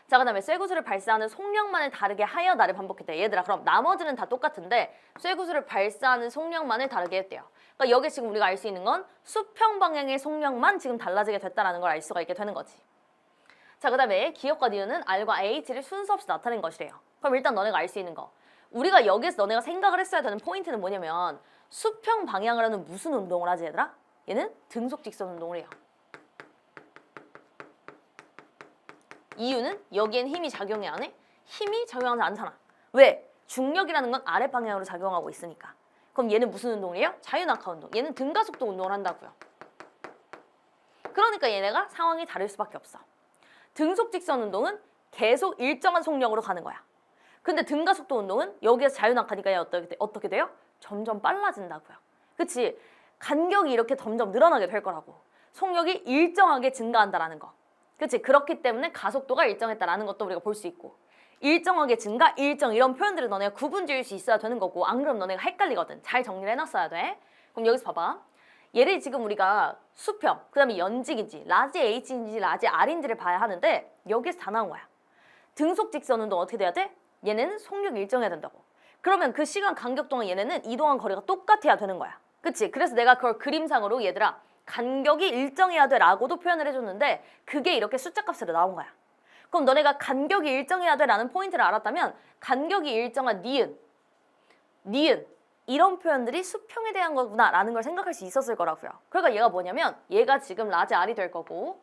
[SPEAKER 1] 자, 그 다음에 쇠구슬을 발사하는 속력만을 다르게 하여 나를 반복했대. 얘들아, 그럼 나머지는 다 똑같은데 쇠구슬을 발사하는 속력만을 다르게 했대요. 그러니까 여기 지금 우리가 알 수 있는 건 수평 방향의 속력만 지금 달라지게 됐다는 걸 알 수가 있게 되는 거지. 자, 그 다음에 기억과 니은은 R과 H를 순서 없이 나타낸 것이래요. 그럼 일단 너네가 알 수 있는 거. 우리가 여기에서 너네가 생각을 했어야 되는 포인트는 뭐냐면 수평 방향을 하는 무슨 운동을 하지, 얘들아? 얘는 등속 직선 운동을 해요. 이유는 여기엔 힘이 작용이 안 해? 힘이 작용하지 않잖아. 왜? 중력이라는 건 아래 방향으로 작용하고 있으니까. 그럼 얘는 무슨 운동을 해요? 자유낙하 운동. 얘는 등가속도 운동을 한다고요. 그러니까 얘네가 상황이 다를 수밖에 없어. 등속 직선 운동은 계속 일정한 속력으로 가는 거야. 근데 등가속도 운동은 여기에서 자유낙하니까 얘 어떻게 돼요? 점점 빨라진다고요. 그치? 간격이 이렇게 점점 늘어나게 될 거라고. 속력이 일정하게 증가한다라는 거. 그치? 그렇기 때문에 가속도가 일정했다라는 것도 우리가 볼 수 있고, 일정하게 증가, 일정 이런 표현들을 너네가 구분 지을 수 있어야 되는 거고, 안 그러면 너네가 헷갈리거든. 잘 정리를 해놨어야 돼. 그럼 여기서 봐봐. 얘를 지금 우리가 수평, 그 다음에 연직인지 라지 H인지 라지 R인지를 봐야 하는데 여기서 다 나온 거야. 등속 직선 운동 어떻게 돼야 돼? 얘는 속력이 일정해야 된다고. 그러면 그 시간 간격 동안 얘네는 이동한 거리가 똑같아야 되는 거야. 그치? 그래서 내가 그걸 그림상으로 얘들아 간격이 일정해야 돼 라고도 표현을 해줬는데 그게 이렇게 숫자 값으로 나온 거야. 그럼 너네가 간격이 일정해야 돼 라는 포인트를 알았다면 간격이 일정한 니은 이런 표현들이 수평에 대한 거구나 라는 걸 생각할 수 있었을 거라고요. 그러니까 얘가 뭐냐면 얘가 지금 라지 R이 될 거고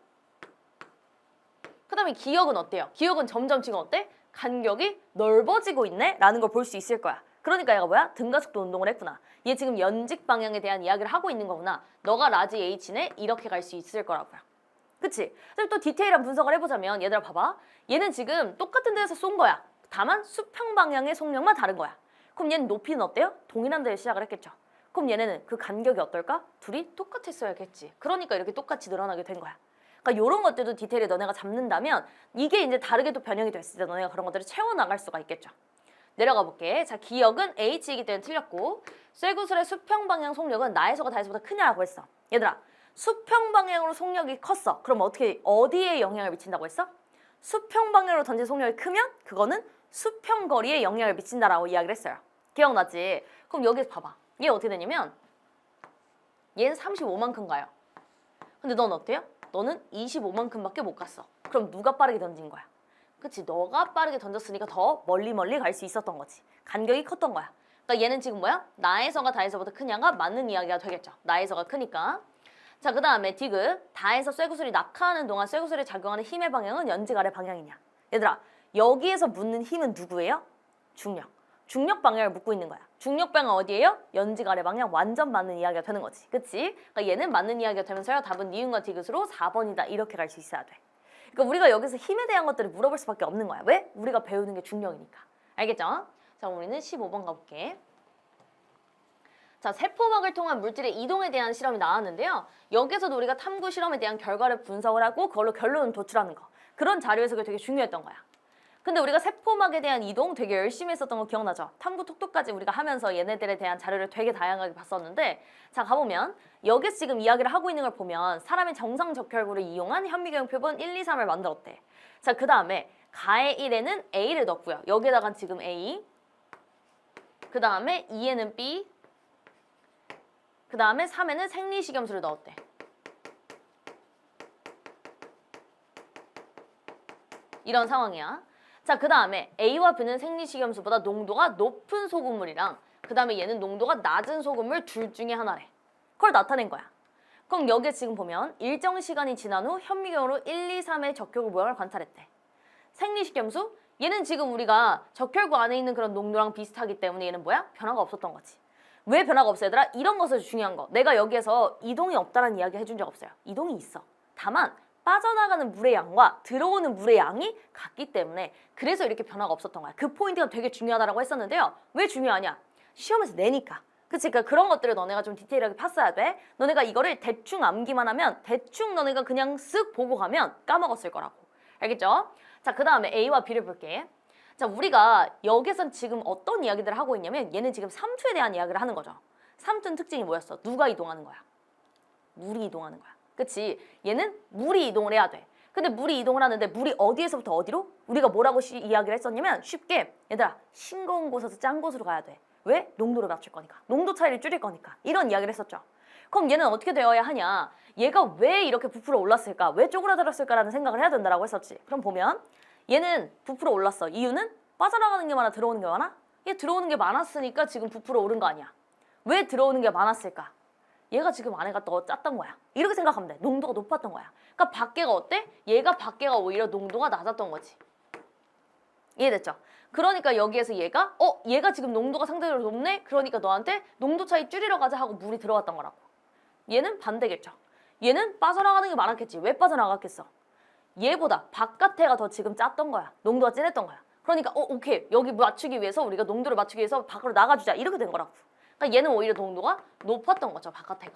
[SPEAKER 1] 그 다음에 기역은 어때요? 기역은 점점 지금 어때? 간격이 넓어지고 있네? 라는 걸 볼 수 있을 거야. 그러니까 얘가 뭐야? 등가속도 운동을 했구나. 얘 지금 연직 방향에 대한 이야기를 하고 있는 거구나. 너가 라지 H네 이렇게 갈 수 있을 거라고요. 그치? 그럼 또 디테일한 분석을 해보자면 얘들아 봐봐. 얘는 지금 똑같은 데에서 쏜 거야. 다만 수평 방향의 속력만 다른 거야. 그럼 얘는 높이는 어때요? 동일한 데에 시작을 했겠죠. 그럼 얘네는 그 간격이 어떨까? 둘이 똑같았어야겠지. 그러니까 이렇게 똑같이 늘어나게 된 거야. 그러니까 이런 것들도 디테일을 너네가 잡는다면 이게 이제 다르게 또 변형이 됐을 때 너네가 그런 것들을 채워나갈 수가 있겠죠. 내려가 볼게. 자, 기역은 H이기 때문에 틀렸고 쇠구슬의 수평 방향 속력은 나에서가 다에서보다 크냐라고 했어. 얘들아, 수평 방향으로 속력이 컸어. 그럼 어디에 영향을 미친다고 했어? 수평 방향으로 던진 속력이 크면 그거는 수평 거리에 영향을 미친다라고 이야기를 했어요. 기억나지? 그럼 여기서 봐봐. 얘 어떻게 되냐면 얘는 35만큼 가요. 근데 넌 어때요? 너는 25만큼밖에 못 갔어. 그럼 누가 빠르게 던진 거야? 그치? 너가 빠르게 던졌으니까 더 멀리 갈 수 있었던 거지. 간격이 컸던 거야. 그러니까 얘는 지금 뭐야? 나에서가 다에서보다 크냐가 맞는 이야기가 되겠죠. 나에서가 크니까. 자, 그 다음에 디귿. 다에서 쇠구슬이 낙하하는 동안 쇠구슬이 작용하는 힘의 방향은 연직 아래 방향이냐. 얘들아, 여기에서 묻는 힘은 누구예요? 중력. 중력 방향을 묻고 있는 거야. 중력 방향 어디예요? 연직 아래 방향 완전 맞는 이야기가 되는 거지. 그치? 그러니까 얘는 맞는 이야기가 되면서요. 답은 니은과 디귿으로 4번이다. 이렇게 갈 수 있어야 돼. 그러니까 우리가 여기서 힘에 대한 것들을 물어볼 수밖에 없는 거야. 왜? 우리가 배우는 게 중력이니까. 알겠죠? 자, 우리는 15번 가볼게. 자, 세포막을 통한 물질의 이동에 대한 실험이 나왔는데요. 여기서도 우리가 탐구 실험에 대한 결과를 분석을 하고 그걸로 결론을 도출하는 거. 그런 자료 해석이 되게 중요했던 거야. 근데 우리가 세포막에 대한 이동 되게 열심히 했었던 거 기억나죠? 탐구 톡톡까지 우리가 하면서 얘네들에 대한 자료를 되게 다양하게 봤었는데 자, 가보면 여기서 지금 이야기를 하고 있는 걸 보면 사람의 정상 적혈구를 이용한 현미경 표본 1, 2, 3을 만들었대. 자, 그 다음에 가의 1에는 A를 넣었고요. 여기에다가 지금 A, 그 다음에 2에는 B, 그 다음에 3에는 생리식염수를 넣었대. 이런 상황이야. 자, 그 다음에 A와 B는 생리식염수보다 농도가 높은 소금물이랑 그 다음에 얘는 농도가 낮은 소금물 둘 중에 하나래. 그걸 나타낸 거야. 그럼 여기에 지금 보면 일정 시간이 지난 후 현미경으로 1, 2, 3의 적혈구 모양을 관찰했대. 생리식염수? 얘는 지금 우리가 적혈구 안에 있는 그런 농도랑 비슷하기 때문에 얘는 뭐야? 변화가 없었던 거지. 왜 변화가 없어 얘들아? 이런 것을 중요한 거. 내가 여기에서 이동이 없다는 이야기 해준 적 없어요. 이동이 있어. 다만 빠져나가는 물의 양과 들어오는 물의 양이 같기 때문에 그래서 이렇게 변화가 없었던 거야. 그 포인트가 되게 중요하다고 했었는데요. 왜 중요하냐? 시험에서 내니까. 그치? 그러니까 그런 것들을 너네가 좀 디테일하게 팠어야 돼. 너네가 이거를 대충 암기만 하면 대충 너네가 그냥 쓱 보고 가면 까먹었을 거라고. 알겠죠? 자, 그 다음에 A와 B를 볼게. 자, 우리가 여기선 지금 어떤 이야기들을 하고 있냐면 얘는 지금 삼투에 대한 이야기를 하는 거죠. 삼투는 특징이 뭐였어? 누가 이동하는 거야? 물이 이동하는 거야. 그치? 얘는 물이 이동을 해야 돼. 근데 물이 이동을 하는데 물이 어디에서부터 어디로? 우리가 뭐라고 이야기를 했었냐면 쉽게 얘들아 싱거운 곳에서 짠 곳으로 가야 돼. 왜? 농도를 맞출 거니까. 농도 차이를 줄일 거니까. 이런 이야기를 했었죠. 그럼 얘는 어떻게 되어야 하냐? 얘가 왜 이렇게 부풀어 올랐을까? 왜 쪼그라들었을까라는 생각을 해야 된다라고 했었지. 그럼 보면 얘는 부풀어 올랐어. 이유는 빠져나가는 게 많아 들어오는 게 많아? 얘 들어오는 게 많았으니까 지금 부풀어 오른 거 아니야. 왜 들어오는 게 많았을까? 얘가 지금 안에가 더 짰던 거야. 이렇게 생각하면 돼. 농도가 높았던 거야. 그러니까 밖에가 어때? 얘가 밖에가 오히려 농도가 낮았던 거지. 이해됐죠? 그러니까 여기에서 얘가 지금 농도가 상대적으로 높네? 그러니까 너한테 농도 차이 줄이러 가자 하고 물이 들어왔던 거라고. 얘는 반대겠죠. 얘는 빠져나가는 게 많았겠지. 왜 빠져나갔겠어? 얘보다 바깥에가 더 지금 짰던 거야. 농도가 진했던 거야. 그러니까 오케이. 여기 맞추기 위해서 우리가 농도를 맞추기 위해서 밖으로 나가주자. 이렇게 된 거라고. 그러니까 얘는 오히려 농도가 높았던 거죠. 바깥에가.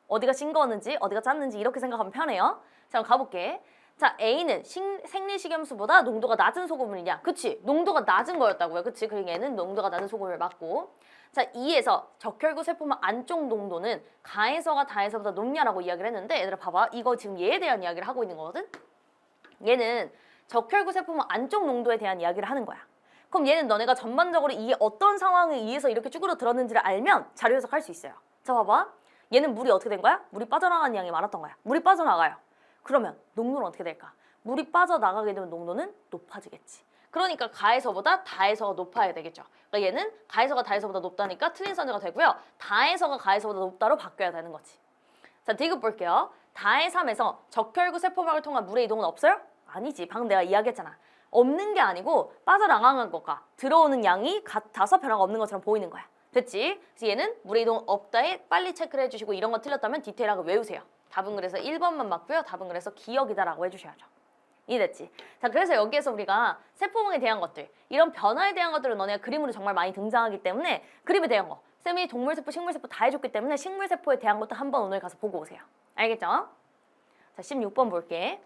[SPEAKER 1] 어디가 싱거웠는지 어디가 짰는지 이렇게 생각하면 편해요. 자, 그럼 가볼게. 자, A는 생리식염수보다 농도가 낮은 소금물이냐? 그치? 농도가 낮은 거였다고요. 그치? 그리고 얘는 농도가 낮은 소금을 맞고. 자, 2에서 적혈구 세포막 안쪽 농도는 가에서가 다에서보다 높냐라고 이야기를 했는데 얘들아 봐봐. 이거 지금 얘에 대한 이야기를 하고 있는 거거든? 얘는 적혈구 세포막 안쪽 농도에 대한 이야기를 하는 거야. 그럼 얘는 너네가 전반적으로 이게 어떤 상황에 의해서 이렇게 쭈그러들었는지를 알면 자료 해석할 수 있어요. 자, 봐봐. 얘는 물이 어떻게 된 거야? 물이 빠져나가는 양이 많았던 거야. 물이 빠져나가요. 그러면 농도는 어떻게 될까? 물이 빠져나가게 되면 농도는 높아지겠지. 그러니까 가에서보다 다에서가 높아야 되겠죠. 그러니까 얘는 가에서가 다에서보다 높다니까 틀린 선제가 되고요. 다에서가 가에서보다 높다로 바뀌어야 되는 거지. 자, 디귿 볼게요. 다의 3에서 적혈구 세포막을 통한 물의 이동은 없어요? 아니지. 방금 내가 이야기했잖아. 없는 게 아니고 빠져나가는 것과 들어오는 양이 같아서 변화가 없는 것처럼 보이는 거야. 됐지? 그래서 얘는 물의 이동 없다에 빨리 체크를 해주시고 이런 거 틀렸다면 디테일하게 외우세요. 답은 그래서 1번만 맞고요. 답은 그래서 기억이다라고 해주셔야죠. 이해됐지? 자, 그래서 여기에서 우리가 세포막에 대한 것들, 이런 변화에 대한 것들은 너네가 그림으로 정말 많이 등장하기 때문에 그림에 대한 거, 쌤이 동물세포, 식물세포 다 해줬기 때문에 식물세포에 대한 것도 한번 오늘 가서 보고 오세요. 알겠죠? 자, 16번 볼게.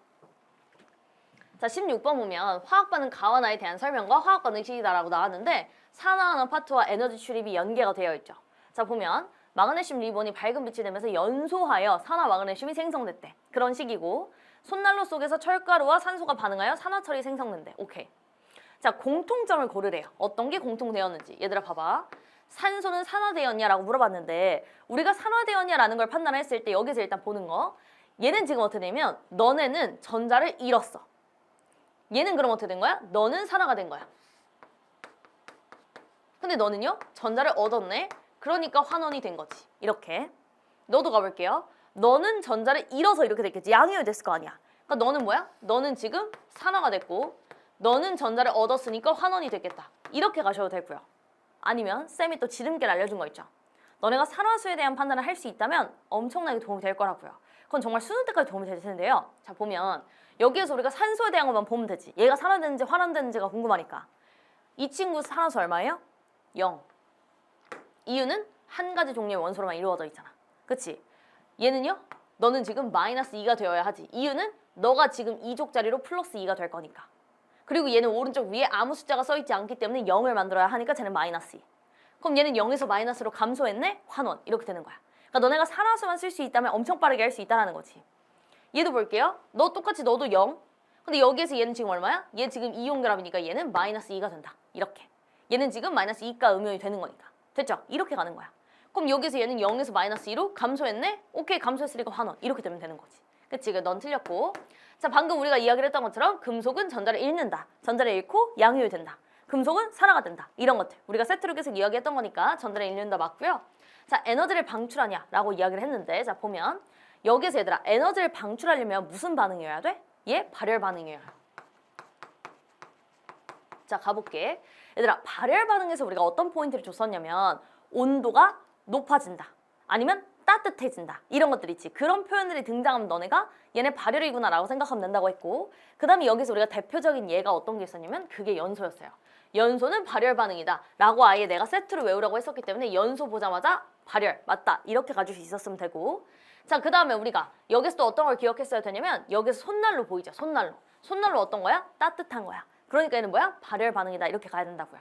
[SPEAKER 1] 자, 16번 보면 화학반은 가와 나에 대한 설명과 화학반 의식이다라고 나왔는데 산화하는 파트와 에너지 출입이 연계가 되어 있죠. 자, 보면 마그네슘 리본이 밝은 빛이 되면서 연소하여 산화 마그네슘이 생성됐대. 그런 식이고 손난로 속에서 철가루와 산소가 반응하여 산화철이 생성된대. 오케이. 자, 공통점을 고르래요. 어떤 게 공통되었는지. 얘들아 봐봐. 산소는 산화되었냐라고 물어봤는데 우리가 산화되었냐라는 걸 판단했을 때 여기서 일단 보는 거. 얘는 지금 어떻게 되냐면 너네는 전자를 잃었어. 얘는 그럼 어떻게 된 거야? 너는 산화가 된 거야. 근데 너는요? 전자를 얻었네. 그러니까 환원이 된 거지. 이렇게. 너도 가볼게요. 너는 전자를 잃어서 이렇게 됐겠지. 양이어야 됐을 거 아니야. 그러니까 너는 뭐야? 너는 지금 산화가 됐고 너는 전자를 얻었으니까 환원이 됐겠다. 이렇게 가셔도 되고요. 아니면 쌤이 또 지름길 알려준 거 있죠. 너네가 산화수에 대한 판단을 할 수 있다면 엄청나게 도움이 될 거라고요. 그건 정말 수능 때까지 도움이 될 텐데요. 자, 보면 여기에서 우리가 산소에 대한 것만 보면 되지. 얘가 산화되는지 환원되는지가 궁금하니까. 이 친구 산화수 얼마예요? 0. 이유는 한 가지 종류의 원소로만 이루어져 있잖아. 그치? 얘는요? 너는 지금 마이너스 2가 되어야 하지. 이유는 너가 지금 2족자리로 플러스 2가 될 거니까. 그리고 얘는 오른쪽 위에 아무 숫자가 써있지 않기 때문에 0을 만들어야 하니까 쟤는 마이너스 2. 그럼 얘는 0에서 마이너스로 감소했네? 환원. 이렇게 되는 거야. 그러니까 너네가 산화수만 쓸 수 있다면 엄청 빠르게 할 수 있다는 거지. 얘도 볼게요. 너 똑같이 너도 0. 근데 여기에서 얘는 지금 얼마야? 얘 지금 이온결합이니까 얘는 마이너스 2가 된다. 이렇게. 얘는 지금 마이너스 2가 음이온이 되는 거니까. 됐죠? 이렇게 가는 거야. 그럼 여기서 얘는 0에서 마이너스 2로 감소했네? 오케이, 감소했으니까 환원. 이렇게 되면 되는 거지. 그치? 넌 틀렸고. 자, 방금 우리가 이야기를 했던 것처럼 금속은 전자를 잃는다. 전자를 잃고 양이온이 된다. 금속은 산화가 된다. 이런 것들. 우리가 세트로 계속 이야기했던 거니까 전자를 잃는다 맞고요. 자, 에너지를 방출하냐? 라고 이야기를 했는데 자, 보면 여기서 얘들아 에너지를 방출하려면 무슨 반응이어야 돼? 얘 발열 반응이어야 돼. 자, 가볼게. 얘들아 발열 반응에서 우리가 어떤 포인트를 줬었냐면 온도가 높아진다. 아니면 따뜻해진다. 이런 것들 있지. 그런 표현들이 등장하면 너네가 얘네 발열이구나 라고 생각하면 된다고 했고 그 다음에 여기서 우리가 대표적인 예가 어떤 게 있었냐면 그게 연소였어요. 연소는 발열 반응이다 라고 아예 내가 세트로 외우라고 했었기 때문에 연소 보자마자 발열 맞다 이렇게 가질 수 있었으면 되고 자, 그 다음에 우리가 여기서 또 어떤 걸 기억했어야 되냐면 여기서 손난로 보이죠? 손난로 어떤 거야? 따뜻한 거야. 그러니까 얘는 뭐야? 발열 반응이다 이렇게 가야 된다고요.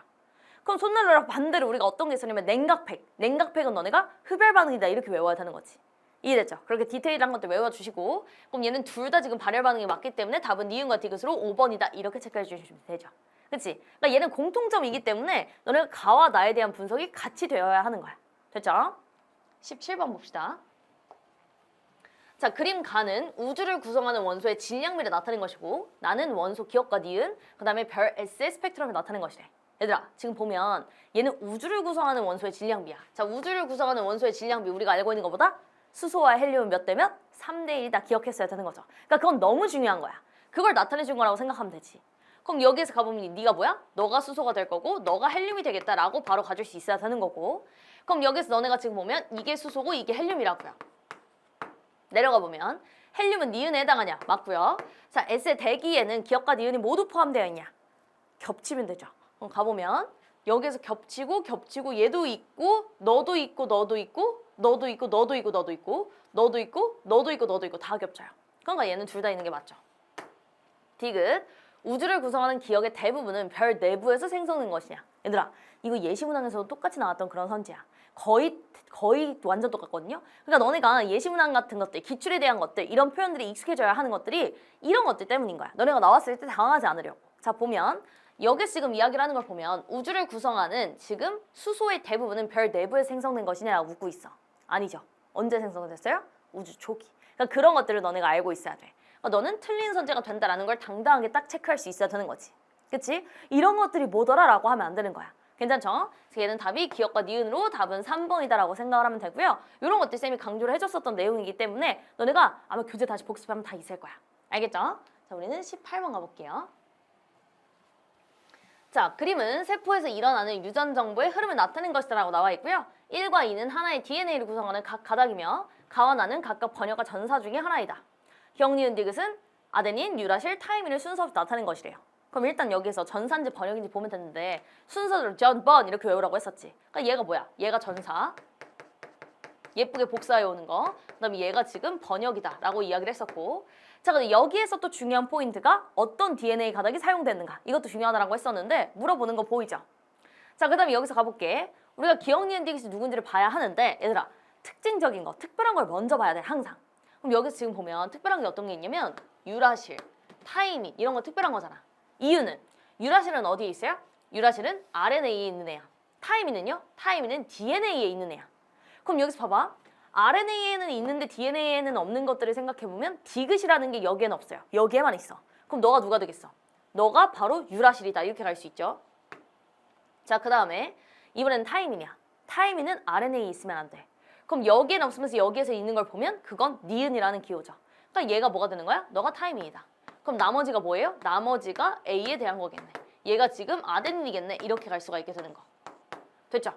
[SPEAKER 1] 그럼 손난로랑 반대로 우리가 어떤 게 있었냐면 냉각팩은 너네가 흡열 반응이다 이렇게 외워야 되는 거지. 이해됐죠? 그렇게 디테일한 것들 외워주시고 그럼 얘는 둘 다 지금 발열 반응이 맞기 때문에 답은 니은과 디귿으로 5번이다 이렇게 체크해 주시면 되죠. 그치? 그러니까 얘는 공통점이기 때문에 너네가 가와 나에 대한 분석이 같이 되어야 하는 거야. 됐죠? 17번 봅시다. 자, 그림 가는 우주를 구성하는 원소의 질량비를 나타낸 것이고 나는 원소 기억과 니은 그 다음에 별 S의 스펙트럼을 나타낸 것이래. 얘들아 지금 보면 얘는 우주를 구성하는 원소의 질량비야. 자, 우주를 구성하는 원소의 질량비 우리가 알고 있는 것보다 수소와 헬륨은 몇 대 몇? 3대 1다 기억했어야 되는 거죠. 그러니까 그건 너무 중요한 거야. 그걸 나타내 준 거라고 생각하면 되지. 그럼 여기에서 가보면 네가 뭐야? 너가 수소가 될 거고 너가 헬륨이 되겠다라고 바로 가질 수 있어야 되는 거고 그럼 여기서 너네가 지금 보면 이게 수소고 이게 헬륨이라고요. 내려가 보면 헬륨은 니은에 해당하냐? 맞고요. 자, S의 대기에는 기억과 니은이 모두 포함되어 있냐? 겹치면 되죠. 그럼 가보면 여기에서 겹치고 얘도 있고 너도 있고 너도 있고 너도 있고 너도 있고 너도 있고 너도 있고 너도 있고 너도 있고 다 겹쳐요. 그러니까 얘는 둘 다 있는 게 맞죠. 디귿 우주를 구성하는 기억의 대부분은 별 내부에서 생성된 것이냐. 얘들아 이거 예시문항에서도 똑같이 나왔던 그런 선지야. 거의 완전 똑같거든요. 그러니까 너네가 예시문항 같은 것들, 기출에 대한 것들 이런 표현들이 익숙해져야 하는 것들이 이런 것들 때문인 거야. 너네가 나왔을 때 당황하지 않으려고. 자, 보면 여기서 지금 이야기를 하는 걸 보면 우주를 구성하는 지금 수소의 대부분은 별 내부에 생성된 것이냐라고 묻고 있어. 아니죠. 언제 생성됐어요? 우주 초기. 그러니까 그런 것들을 너네가 알고 있어야 돼. 그러니까 너는 틀린 선제가 된다라는 걸 당당하게 딱 체크할 수 있어야 되는 거지. 그치? 이런 것들이 뭐더라? 라고 하면 안 되는 거야. 괜찮죠? 그래서 얘는 답이 기억과 니은으로 답은 3번이다 라고 생각을 하면 되고요. 이런 것들 쌤이 강조를 해줬었던 내용이기 때문에 너네가 아마 교재 다시 복습하면 다 있을 거야. 알겠죠? 자, 우리는 18번 가볼게요. 자, 그림은 세포에서 일어나는 유전 정보의 흐름을 나타낸 것이라고 나와 있고요. 1과 2는 하나의 DNA를 구성하는 각 가닥이며 가와 나는 각각 번역과 전사 중의 하나이다. 경, 니은, 디귿은 아데닌, 유라실, 타이민을 순서로 나타낸 것이래요. 그럼 일단 여기에서 전사인지 번역인지 보면 되는데 순서대로 전, 번 이렇게 외우라고 했었지. 그러니까 얘가 뭐야? 얘가 전사. 예쁘게 복사해 오는 거. 그다음에 얘가 지금 번역이다 라고 이야기를 했었고, 자, 근데 여기에서 또 중요한 포인트가 어떤 DNA 가닥이 사용됐는가, 이것도 중요하다라고 했었는데 물어보는 거 보이죠? 자, 그 다음에 여기서 가볼게. 우리가 기억, 니은, 디귿이 누군지를 봐야 하는데 얘들아, 특징적인 거, 특별한 걸 먼저 봐야 돼, 항상. 그럼 여기서 지금 보면 특별한 게 어떤 게 있냐면 유라실, 타이민 이런 거 특별한 거잖아. 이유는 유라실은 어디에 있어요? 유라실은 RNA에 있는 애야. 타이민은요? 타이민은 DNA에 있는 애야. 그럼 여기서 봐봐. RNA에는 있는데 DNA에는 없는 것들을 생각해보면 디귿이라는 게 여기에는 없어요. 여기에만 있어. 그럼 너가 누가 되겠어? 너가 바로 유라실이다. 이렇게 갈 수 있죠. 자, 그 다음에 이번엔 타이민이야. 타이민은 RNA에 있으면 안 돼. 그럼 여기에는 없으면서 여기에서 있는 걸 보면 그건 니은이라는 기호죠. 그러니까 얘가 뭐가 되는 거야? 너가 타이민이다. 그럼 나머지가 뭐예요? 나머지가 A에 대한 거겠네. 얘가 지금 아데닌이겠네. 이렇게 갈 수가 있게 되는 거. 됐죠?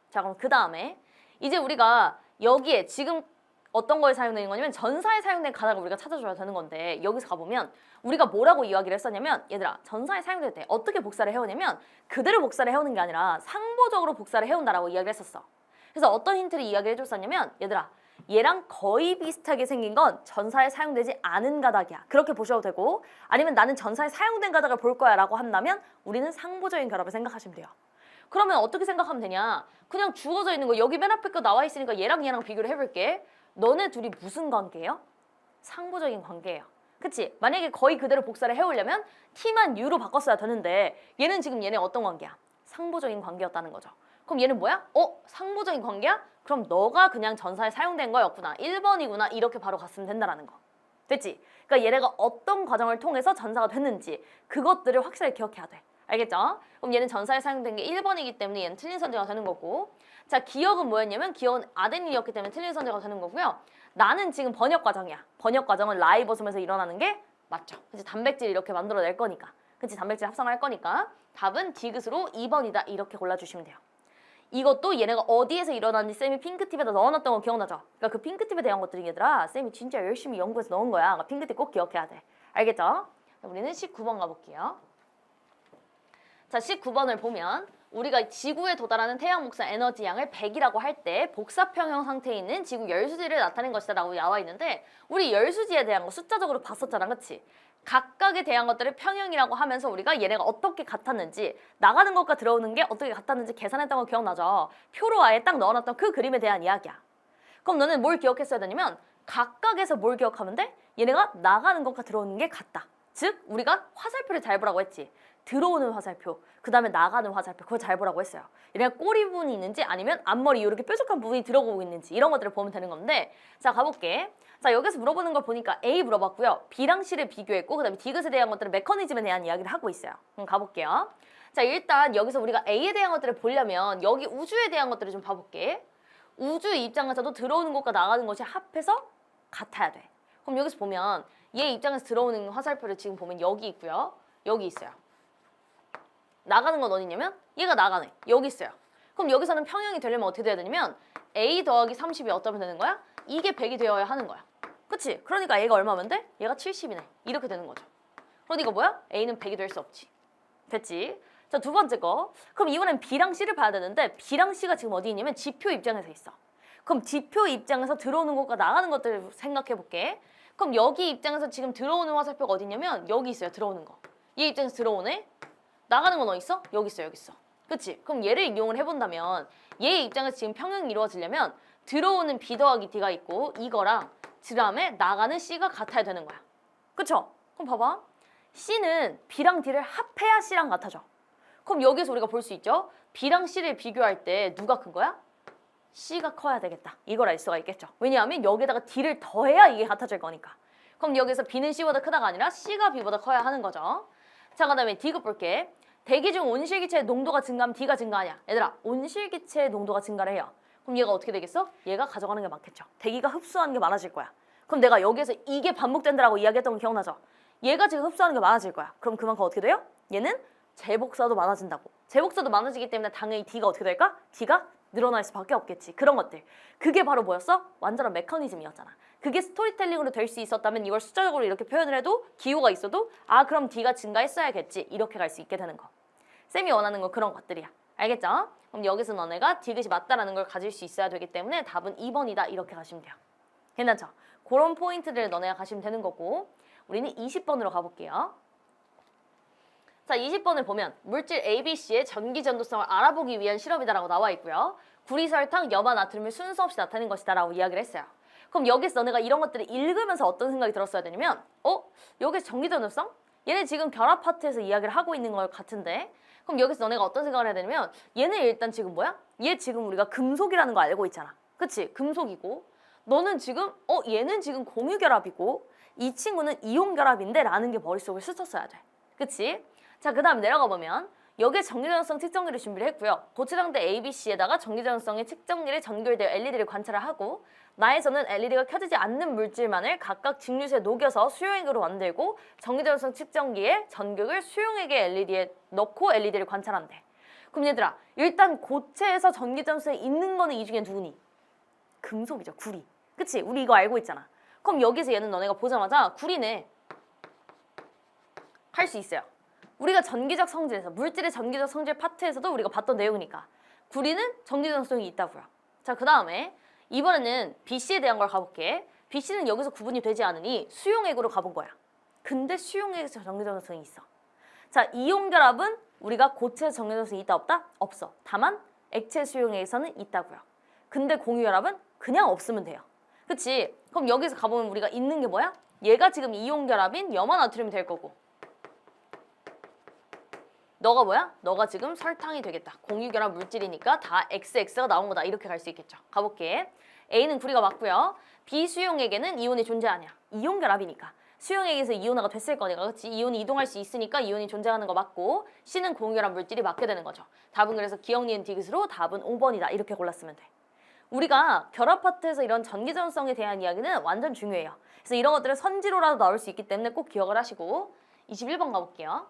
[SPEAKER 1] 자, 그럼 그 다음에 이제 우리가 여기에 지금 어떤 거에 사용되는 거냐면 전사에 사용된 가닥을 우리가 찾아줘야 되는 건데, 여기서 가보면 우리가 뭐라고 이야기를 했었냐면 얘들아, 전사에 사용될 때 어떻게 복사를 해오냐면 그대로 복사를 해오는 게 아니라 상보적으로 복사를 해온다라고 이야기를 했었어. 그래서 어떤 힌트를 이야기를 해줬었냐면 얘들아, 얘랑 거의 비슷하게 생긴 건 전사에 사용되지 않은 가닥이야. 그렇게 보셔도 되고, 아니면 나는 전사에 사용된 가닥을 볼 거야 라고 한다면 우리는 상보적인 결합을 생각하시면 돼요. 그러면 어떻게 생각하면 되냐? 그냥 주어져 있는 거 여기 맨 앞에 거 나와 있으니까 얘랑 비교를 해볼게. 너네 둘이 무슨 관계예요? 상보적인 관계예요. 그치? 만약에 거의 그대로 복사를 해오려면 T만 U로 바꿨어야 되는데 얘는 지금 얘네 어떤 관계야? 상보적인 관계였다는 거죠. 그럼 얘는 뭐야? 상보적인 관계야? 그럼 너가 그냥 전사에 사용된 거였구나. 1번이구나. 이렇게 바로 갔으면 된다는 거. 됐지? 그러니까 얘네가 어떤 과정을 통해서 전사가 됐는지 그것들을 확실히 기억해야 돼. 알겠죠? 그럼 얘는 전사에 사용된 게 1번이기 때문에 얘는 틀린 선제가 되는 거고, 자, 기억은 뭐였냐면 기억은 아데닌이었기 때문에 틀린 선제가 되는 거고요. 나는 지금 번역 과정이야. 번역 과정은 라이보솜에서 일어나는 게 맞죠. 그치? 단백질 이렇게 만들어낼 거니까. 그치? 단백질 합성할 거니까 답은 디귿으로 2번이다. 이렇게 골라주시면 돼요. 이것도 얘네가 어디에서 일어났는지 쌤이 핑크팁에다 넣어놨던 거 기억나죠? 그러니까 그 핑크팁에 대한 것들이 얘들아, 쌤이 진짜 열심히 연구해서 넣은 거야. 그러니까 핑크팁 꼭 기억해야 돼. 알겠죠? 우리는 19번 가볼게요. 자, 19번을 보면 우리가 지구에 도달하는 태양 복사 에너지 양을 100이라고 할 때 복사평형 상태에 있는 지구 열수지를 나타낸 것이다 라고 나와 있는데, 우리 열수지에 대한 거 숫자적으로 봤었잖아. 그치? 각각에 대한 것들을 평형이라고 하면서 우리가 얘네가 어떻게 같았는지, 나가는 것과 들어오는 게 어떻게 같았는지 계산했던 거 기억나죠? 표로 아예 딱 넣어놨던 그 그림에 대한 이야기야. 그럼 너는 뭘 기억했어야 되냐면 각각에서 뭘 기억하면 돼? 얘네가 나가는 것과 들어오는 게 같다. 즉 우리가 화살표를 잘 보라고 했지. 들어오는 화살표, 그 다음에 나가는 화살표, 그걸 잘 보라고 했어요. 얘네가 꼬리 부분이 있는지 아니면 앞머리 이렇게 뾰족한 부분이 들어오고 있는지 이런 것들을 보면 되는 건데, 자, 가볼게. 자, 여기서 물어보는 걸 보니까 A 물어봤고요. B랑 C를 비교했고, 그 다음에 디귿에 대한 것들은 메커니즘에 대한 이야기를 하고 있어요. 그럼 가볼게요. 자, 일단 여기서 우리가 A에 대한 것들을 보려면 여기 우주에 대한 것들을 좀 봐볼게. 우주 입장에서도 들어오는 것과 나가는 것이 합해서 같아야 돼. 그럼 여기서 보면 얘 입장에서 들어오는 화살표를 지금 보면 여기 있고요. 여기 있어요. 나가는 건 어디냐면 얘가 나가네. 여기 있어요. 그럼 여기서는 평형이 되려면 어떻게 돼야 되냐면 A 더하기 30이 어쩌면 되는 거야? 이게 100이 되어야 하는 거야. 그치? 그러니까 얘가 얼마면 돼? 얘가 70이네. 이렇게 되는 거죠. 그러니까 뭐야? A는 100이 될 수 없지. 됐지? 자, 두 번째 거. 그럼 이번엔 B랑 C를 봐야 되는데 B랑 C가 지금 어디 있냐면 지표 입장에서 있어. 그럼 지표 입장에서 들어오는 것과 나가는 것들을 생각해 볼게. 그럼 여기 입장에서 지금 들어오는 화살표가 어디 있냐면 여기 있어요. 들어오는 거. 얘 입장에서 들어오네. 나가는 건 어디 있어? 여기 있어, 여기 있어. 그치? 그럼 얘를 이용을 해본다면 얘 입장에서 지금 평형이 이루어지려면 들어오는 B 더하기 D가 있고 이거랑 그 다음에 나가는 C가 같아야 되는 거야. 그쵸? 그럼 봐봐. C는 B랑 D를 합해야 C랑 같아져. 그럼 여기서 우리가 볼 수 있죠? B랑 C를 비교할 때 누가 큰 거야? C가 커야 되겠다. 이걸 알 수가 있겠죠. 왜냐하면 여기에다가 D를 더해야 이게 같아질 거니까. 그럼 여기서 B는 C보다 크다가 아니라 C가 B보다 커야 하는 거죠. 자, 그 다음에 D급 볼게. 대기 중 온실기체의 농도가 증가하면 D가 증가하냐? 얘들아, 온실기체의 농도가 증가를 해요. 그럼 얘가 어떻게 되겠어? 얘가 가져가는 게 많겠죠. 대기가 흡수하는 게 많아질 거야. 그럼 내가 여기에서 이게 반복된다라고 이야기했던 거 기억나죠? 얘가 지금 흡수하는 게 많아질 거야. 그럼 그만큼 어떻게 돼요? 얘는 재복사도 많아진다고. 재복사도 많아지기 때문에 당연히 D가 어떻게 될까? D가 늘어날 수밖에 없겠지. 그런 것들. 그게 바로 뭐였어? 완전한 메커니즘이었잖아. 그게 스토리텔링으로 될 수 있었다면 이걸 숫자적으로 이렇게 표현을 해도 기호가 있어도 아 그럼 D가 증가했어야겠지. 이렇게 갈 수 있게 되는 거. 쌤이 원하는 건 그런 것들이야. 알겠죠? 그럼 여기서 너네가 디귿이 맞다라는 걸 가질 수 있어야 되기 때문에 답은 2번이다. 이렇게 가시면 돼요. 괜찮죠? 그런 포인트들을 너네가 가시면 되는 거고 우리는 20번으로 가볼게요. 자, 20번을 보면 물질 ABC의 전기 전도성을 알아보기 위한 실험이다라고 나와 있고요. 구리, 설탕, 염화, 나트륨을 순서 없이 나타낸 것이다라고 이야기를 했어요. 그럼 여기서 너네가 이런 것들을 읽으면서 어떤 생각이 들었어야 되냐면 여기서 전기 전도성? 얘네 지금 결합 파트에서 이야기를 하고 있는 것 같은데 그럼 여기서 너네가 어떤 생각을 해야 되냐면 얘는 일단 지금 뭐야? 얘 지금 우리가 금속이라는 거 알고 있잖아. 그치? 금속이고 너는 지금 얘는 지금 공유결합이고 이 친구는 이온결합인데 라는 게 머릿속에 스쳤어야 돼. 그치? 자, 그 다음 내려가 보면 여기에 전기전도성 측정기를 준비를 했고요. 고체장대 ABC에다가 전기전도성의 측정기를 전결되어 LED를 관찰을 하고 나에서는 LED가 켜지지 않는 물질만을 각각 직류수에 녹여서 수용액으로 만들고 전기전도성 측정기에 전극을 수용액의 LED에 넣고 LED를 관찰한대. 그럼 얘들아 일단 고체에서 전기전도성이 있는 거는 이 중에 누구니? 금속이죠. 구리. 그치? 우리 이거 알고 있잖아. 그럼 여기서 얘는 너네가 보자마자 구리네. 할 수 있어요. 우리가 전기적 성질에서 물질의 전기적 성질 파트에서도 우리가 봤던 내용이니까 구리는 전기전도성이 있다고요. 자, 그 다음에 이번에는 BC에 대한 걸 가볼게. BC는 여기서 구분이 되지 않으니 수용액으로 가본 거야. 근데 수용액에서 전기전도성이 있어. 자, 이온결합은 우리가 고체 전기전도성이 있다 없다? 없어. 다만 액체 수용액에서는 있다고요. 근데 공유결합은 그냥 없으면 돼요. 그치? 그럼 여기서 가보면 우리가 있는 게 뭐야? 얘가 지금 이온결합인 염화 나트륨이 될 거고 너가 뭐야? 너가 지금 설탕이 되겠다. 공유결합 물질이니까 다 XX가 나온 거다. 이렇게 갈 수 있겠죠. 가볼게. A는 구리가 맞고요. B 수용액에는 이온이 존재하냐? 이온결합이니까. 수용액에서 이온화가 됐을 거니까. 그렇지? 이온이 이동할 수 있으니까 이온이 존재하는 거 맞고 C는 공유결합 물질이 맞게 되는 거죠. 답은 그래서 기억, 니은, 디귿으로 답은 5번이다. 이렇게 골랐으면 돼. 우리가 결합 파트에서 이런 전기전도성에 대한 이야기는 완전 중요해요. 그래서 이런 것들은 선지로라도 나올 수 있기 때문에 꼭 기억을 하시고 21번 가볼게요.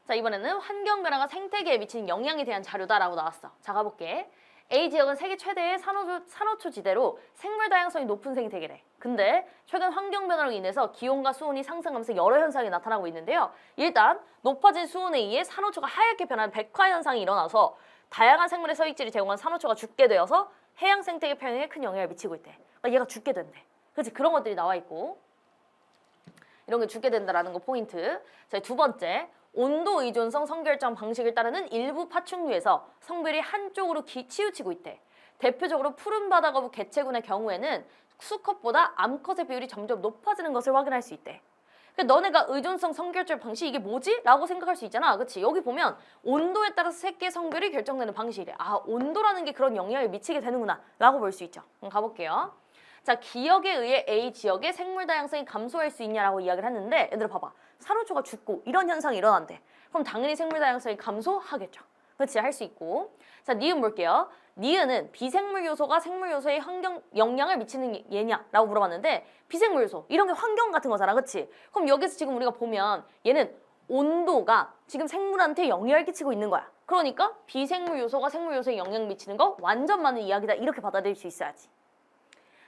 [SPEAKER 1] 자, 이번에는 환경 변화가 생태계에 미치는 영향에 대한 자료다라고 나왔어. 자, 가볼게. A 지역은 세계 최대의 산호초 지대로 생물 다양성이 높은 생태계래. 근데 최근 환경 변화로 인해서 기온과 수온이 상승하면서 여러 현상이 나타나고 있는데요. 일단 높아진 수온에 의해 산호초가 하얗게 변하는 백화 현상이 일어나서 다양한 생물의 서식지를 제공한 산호초가 죽게 되어서 해양 생태계 평형에 큰 영향을 미치고 있대. 그러니까 얘가 죽게 된대. 그렇지? 그런 것들이 나와 있고 이런 게 죽게 된다라는 거 포인트. 자, 두 번째. 온도 의존성 성결정 방식을 따르는 일부 파충류에서 성별이 한쪽으로 치우치고 있대. 대표적으로 푸른 바다거북 개체군의 경우에는 수컷보다 암컷의 비율이 점점 높아지는 것을 확인할 수 있대. 그러니까 너네가 의존성 성결절 방식 이게 뭐지? 라고 생각할 수 있잖아. 그치? 여기 보면 온도에 따라서 새끼의 성별이 결정되는 방식이래. 아, 온도라는 게 그런 영향을 미치게 되는구나 라고 볼 수 있죠. 그럼 가볼게요. 자, 기역에 의해 A 지역의 생물 다양성이 감소할 수 있냐라고 이야기를 했는데 얘들아 봐봐. 산호초가 죽고 이런 현상이 일어난대. 그럼 당연히 생물 다양성이 감소하겠죠. 그렇지? 할 수 있고. 자, 니은 볼게요. 니은은 비생물 요소가 생물 요소에 환경 영향을 미치는 얘냐라고 물어봤는데 비생물 요소 이런 게 환경 같은 거잖아. 그렇지? 그럼 여기서 지금 우리가 보면 얘는 온도가 지금 생물한테 영향을 끼치고 있는 거야. 그러니까 비생물 요소가 생물 요소에 영향 미치는 거 완전 맞는 이야기다. 이렇게 받아들일 수 있어야지.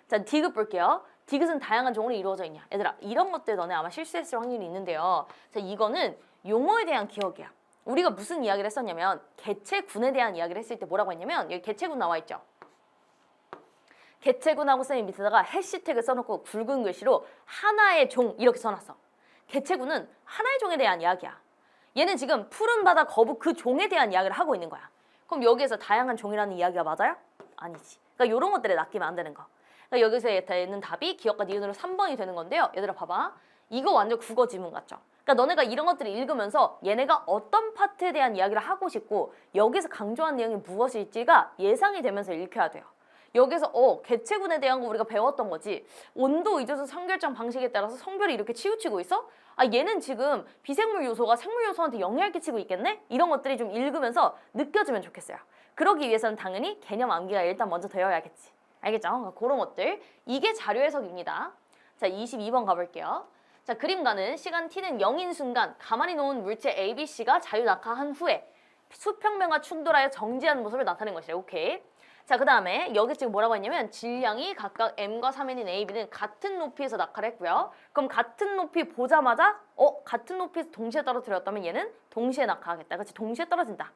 [SPEAKER 1] 자, 디귿 볼게요. 디귿은 다양한 종으로 이루어져 있냐. 얘들아 이런 것들 너네 아마 실수했을 확률이 있는데요. 자, 이거는 용어에 대한 기억이야. 우리가 무슨 이야기를 했었냐면 개체군에 대한 이야기를 했을 때 뭐라고 했냐면 여기 개체군 나와 있죠. 개체군하고 쌤이 밑에다가 해시태그 써놓고 굵은 글씨로 하나의 종 이렇게 써놨어. 개체군은 하나의 종에 대한 이야기야. 얘는 지금 푸른 바다 거북 그 종에 대한 이야기를 하고 있는 거야. 그럼 여기에서 다양한 종이라는 이야기가 맞아요? 아니지. 그러니까 이런 것들에 낚이면 안 되는 거. 그러니까 여기서 있는 답이 기역과 니은으로 3번이 되는 건데요. 얘들아 봐봐. 이거 완전 국어 지문 같죠? 그러니까 너네가 이런 것들을 읽으면서 얘네가 어떤 파트에 대한 이야기를 하고 싶고 여기서 강조한 내용이 무엇일지가 예상이 되면서 읽혀야 돼요. 여기서 개체군에 대한 거 우리가 배웠던 거지. 온도, 이조선, 성결정 방식에 따라서 성별이 이렇게 치우치고 있어? 아, 얘는 지금 비생물 요소가 생물 요소한테 영향을 끼치고 있겠네? 이런 것들이 좀 읽으면서 느껴지면 좋겠어요. 그러기 위해서는 당연히 개념 암기가 일단 먼저 되어야겠지. 알겠죠? 그런 것들. 이게 자료 해석입니다. 자, 22번 가볼게요. 자, 그림가는 시간 t는 0인 순간 가만히 놓은 물체 ABC가 자유낙하한 후에 수평면과 충돌하여 정지하는 모습을 나타낸 것이래. 오케이. 자, 그 다음에 여기 지금 뭐라고 했냐면 질량이 각각 m과 3n인 A, B는 같은 높이에서 낙하를 했고요. 그럼 같은 높이 보자마자 같은 높이에서 동시에 떨어뜨렸다면 얘는 동시에 낙하하겠다. 그렇지? 동시에 떨어진다.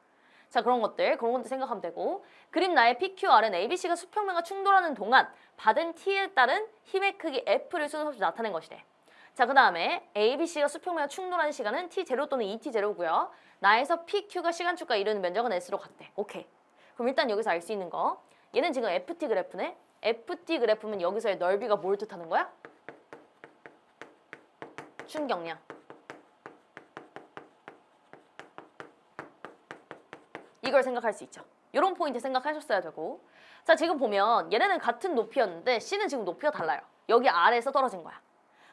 [SPEAKER 1] 자, 그런 것들 생각하면 되고, 그림 나의 PQR은 ABC가 수평면과 충돌하는 동안 받은 T에 따른 힘의 크기 F를 순서없이 나타낸 것이래. 자, 그 다음에 ABC가 수평면과 충돌하는 시간은 T0 또는 ET0고요. 나에서 PQ가 시간축과 이루는 면적은 S로 같대. 오케이. 그럼 일단 여기서 알 수 있는 거, 얘는 지금 FT 그래프네. FT 그래프면 여기서의 넓이가 뭘 뜻하는 거야? 충격량. 이걸 생각할 수 있죠. 이런 포인트 생각하셨어야 되고, 자, 지금 보면 얘네는 같은 높이였는데 C는 지금 높이가 달라요. 여기 아래에서 떨어진 거야.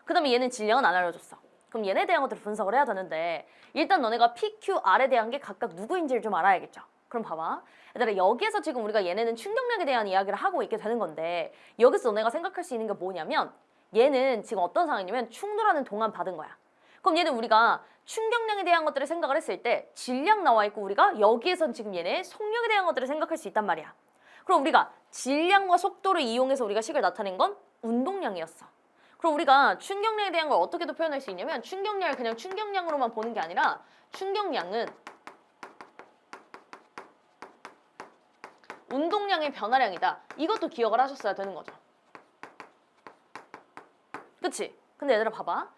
[SPEAKER 1] 그 다음에 얘는 질량은 안 알려줬어. 그럼 얘네에 대한 것들을 분석을 해야 되는데, 일단 너네가 PQR에 대한 게 각각 누구인지를 좀 알아야겠죠. 그럼 봐봐. 얘들아, 여기에서 지금 우리가 얘네는 충격량에 대한 이야기를 하고 있게 되는 건데, 여기서 너네가 생각할 수 있는 게 뭐냐면, 얘는 지금 어떤 상황이냐면 충돌하는 동안 받은 거야. 그럼 얘는 우리가 충격량에 대한 것들을 생각을 했을 때 질량 나와 있고, 우리가 여기에선 지금 얘네 속력에 대한 것들을 생각할 수 있단 말이야. 그럼 우리가 질량과 속도를 이용해서 우리가 식을 나타낸 건 운동량이었어. 그럼 우리가 충격량에 대한 걸 어떻게도 표현할 수 있냐면, 충격량을 그냥 충격량으로만 보는 게 아니라 충격량은 운동량의 변화량이다. 이것도 기억을 하셨어야 되는 거죠. 그치? 근데 얘들아 봐봐.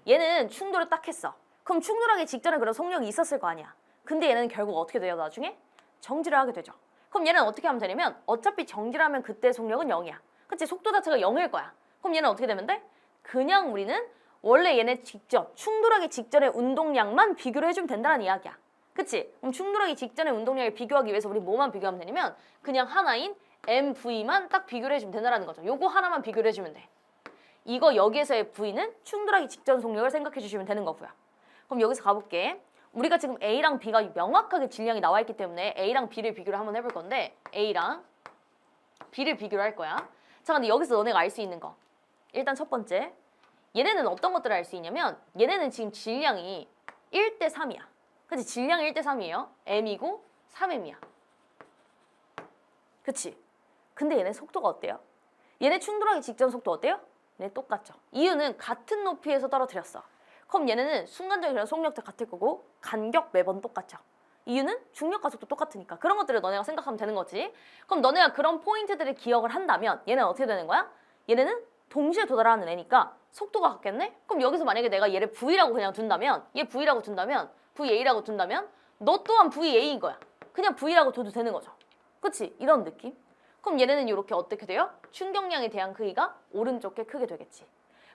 [SPEAKER 1] 얘는 충돌을 딱 했어. 그럼 충돌하기 직전에 그런 속력이 있었을 거 아니야. 근데 얘는 결국 어떻게 돼요, 나중에? 정지를 하게 되죠. 그럼 얘는 어떻게 하면 되냐면, 어차피 정지를 하면 그때 속력은 0이야. 그치? 속도 자체가 0일 거야. 그럼 얘는 어떻게 되면 돼? 그냥 우리는 원래 얘네 직전, 충돌하기 직전의 운동량만 비교를 해주면 된다는 이야기야. 그치? 그럼 충돌하기 직전의 운동량을 비교하기 위해서 우리 뭐만 비교하면 되냐면, 그냥 하나인 MV만 딱 비교를 해주면 된다는 거죠. 요거 하나만 비교를 해주면 돼. 이거 여기에서의 V는 충돌하기 직전 속력을 생각해 주시면 되는 거고요. 그럼 여기서 가볼게. 우리가 지금 A랑 B가 명확하게 질량이 나와 있기 때문에 A랑 B를 비교를 한번 해볼 건데, A랑 B를 비교를 할 거야. 자, 근데 여기서 너네가 알 수 있는 거, 일단 첫 번째, 얘네는 어떤 것들을 알 수 있냐면, 얘네는 지금 질량이 1대 3이야. 그치? 질량이 1대 3이에요. M이고 3M이야. 그치? 근데 얘네 속도가 어때요? 얘네 충돌하기 직전 속도 어때요? 얘네 똑같죠. 이유는 같은 높이에서 떨어뜨렸어. 그럼 얘네는 순간적인 속력도 같을 거고 간격 매번 똑같죠. 이유는 중력과 속도 똑같으니까. 그런 것들을 너네가 생각하면 되는 거지. 그럼 너네가 그런 포인트들을 기억을 한다면 얘는 어떻게 되는 거야? 얘네는 동시에 도달하는 애니까 속도가 같겠네? 그럼 여기서 만약에 내가 얘를 V라고 그냥 둔다면, 얘 V라고 둔다면, VA라고 둔다면 너 또한 VA인 거야. 그냥 V라고 둬도 되는 거죠. 그치? 이런 느낌? 그럼 얘네는 이렇게 어떻게 돼요? 충격량에 대한 크기가 오른쪽에 크게 되겠지.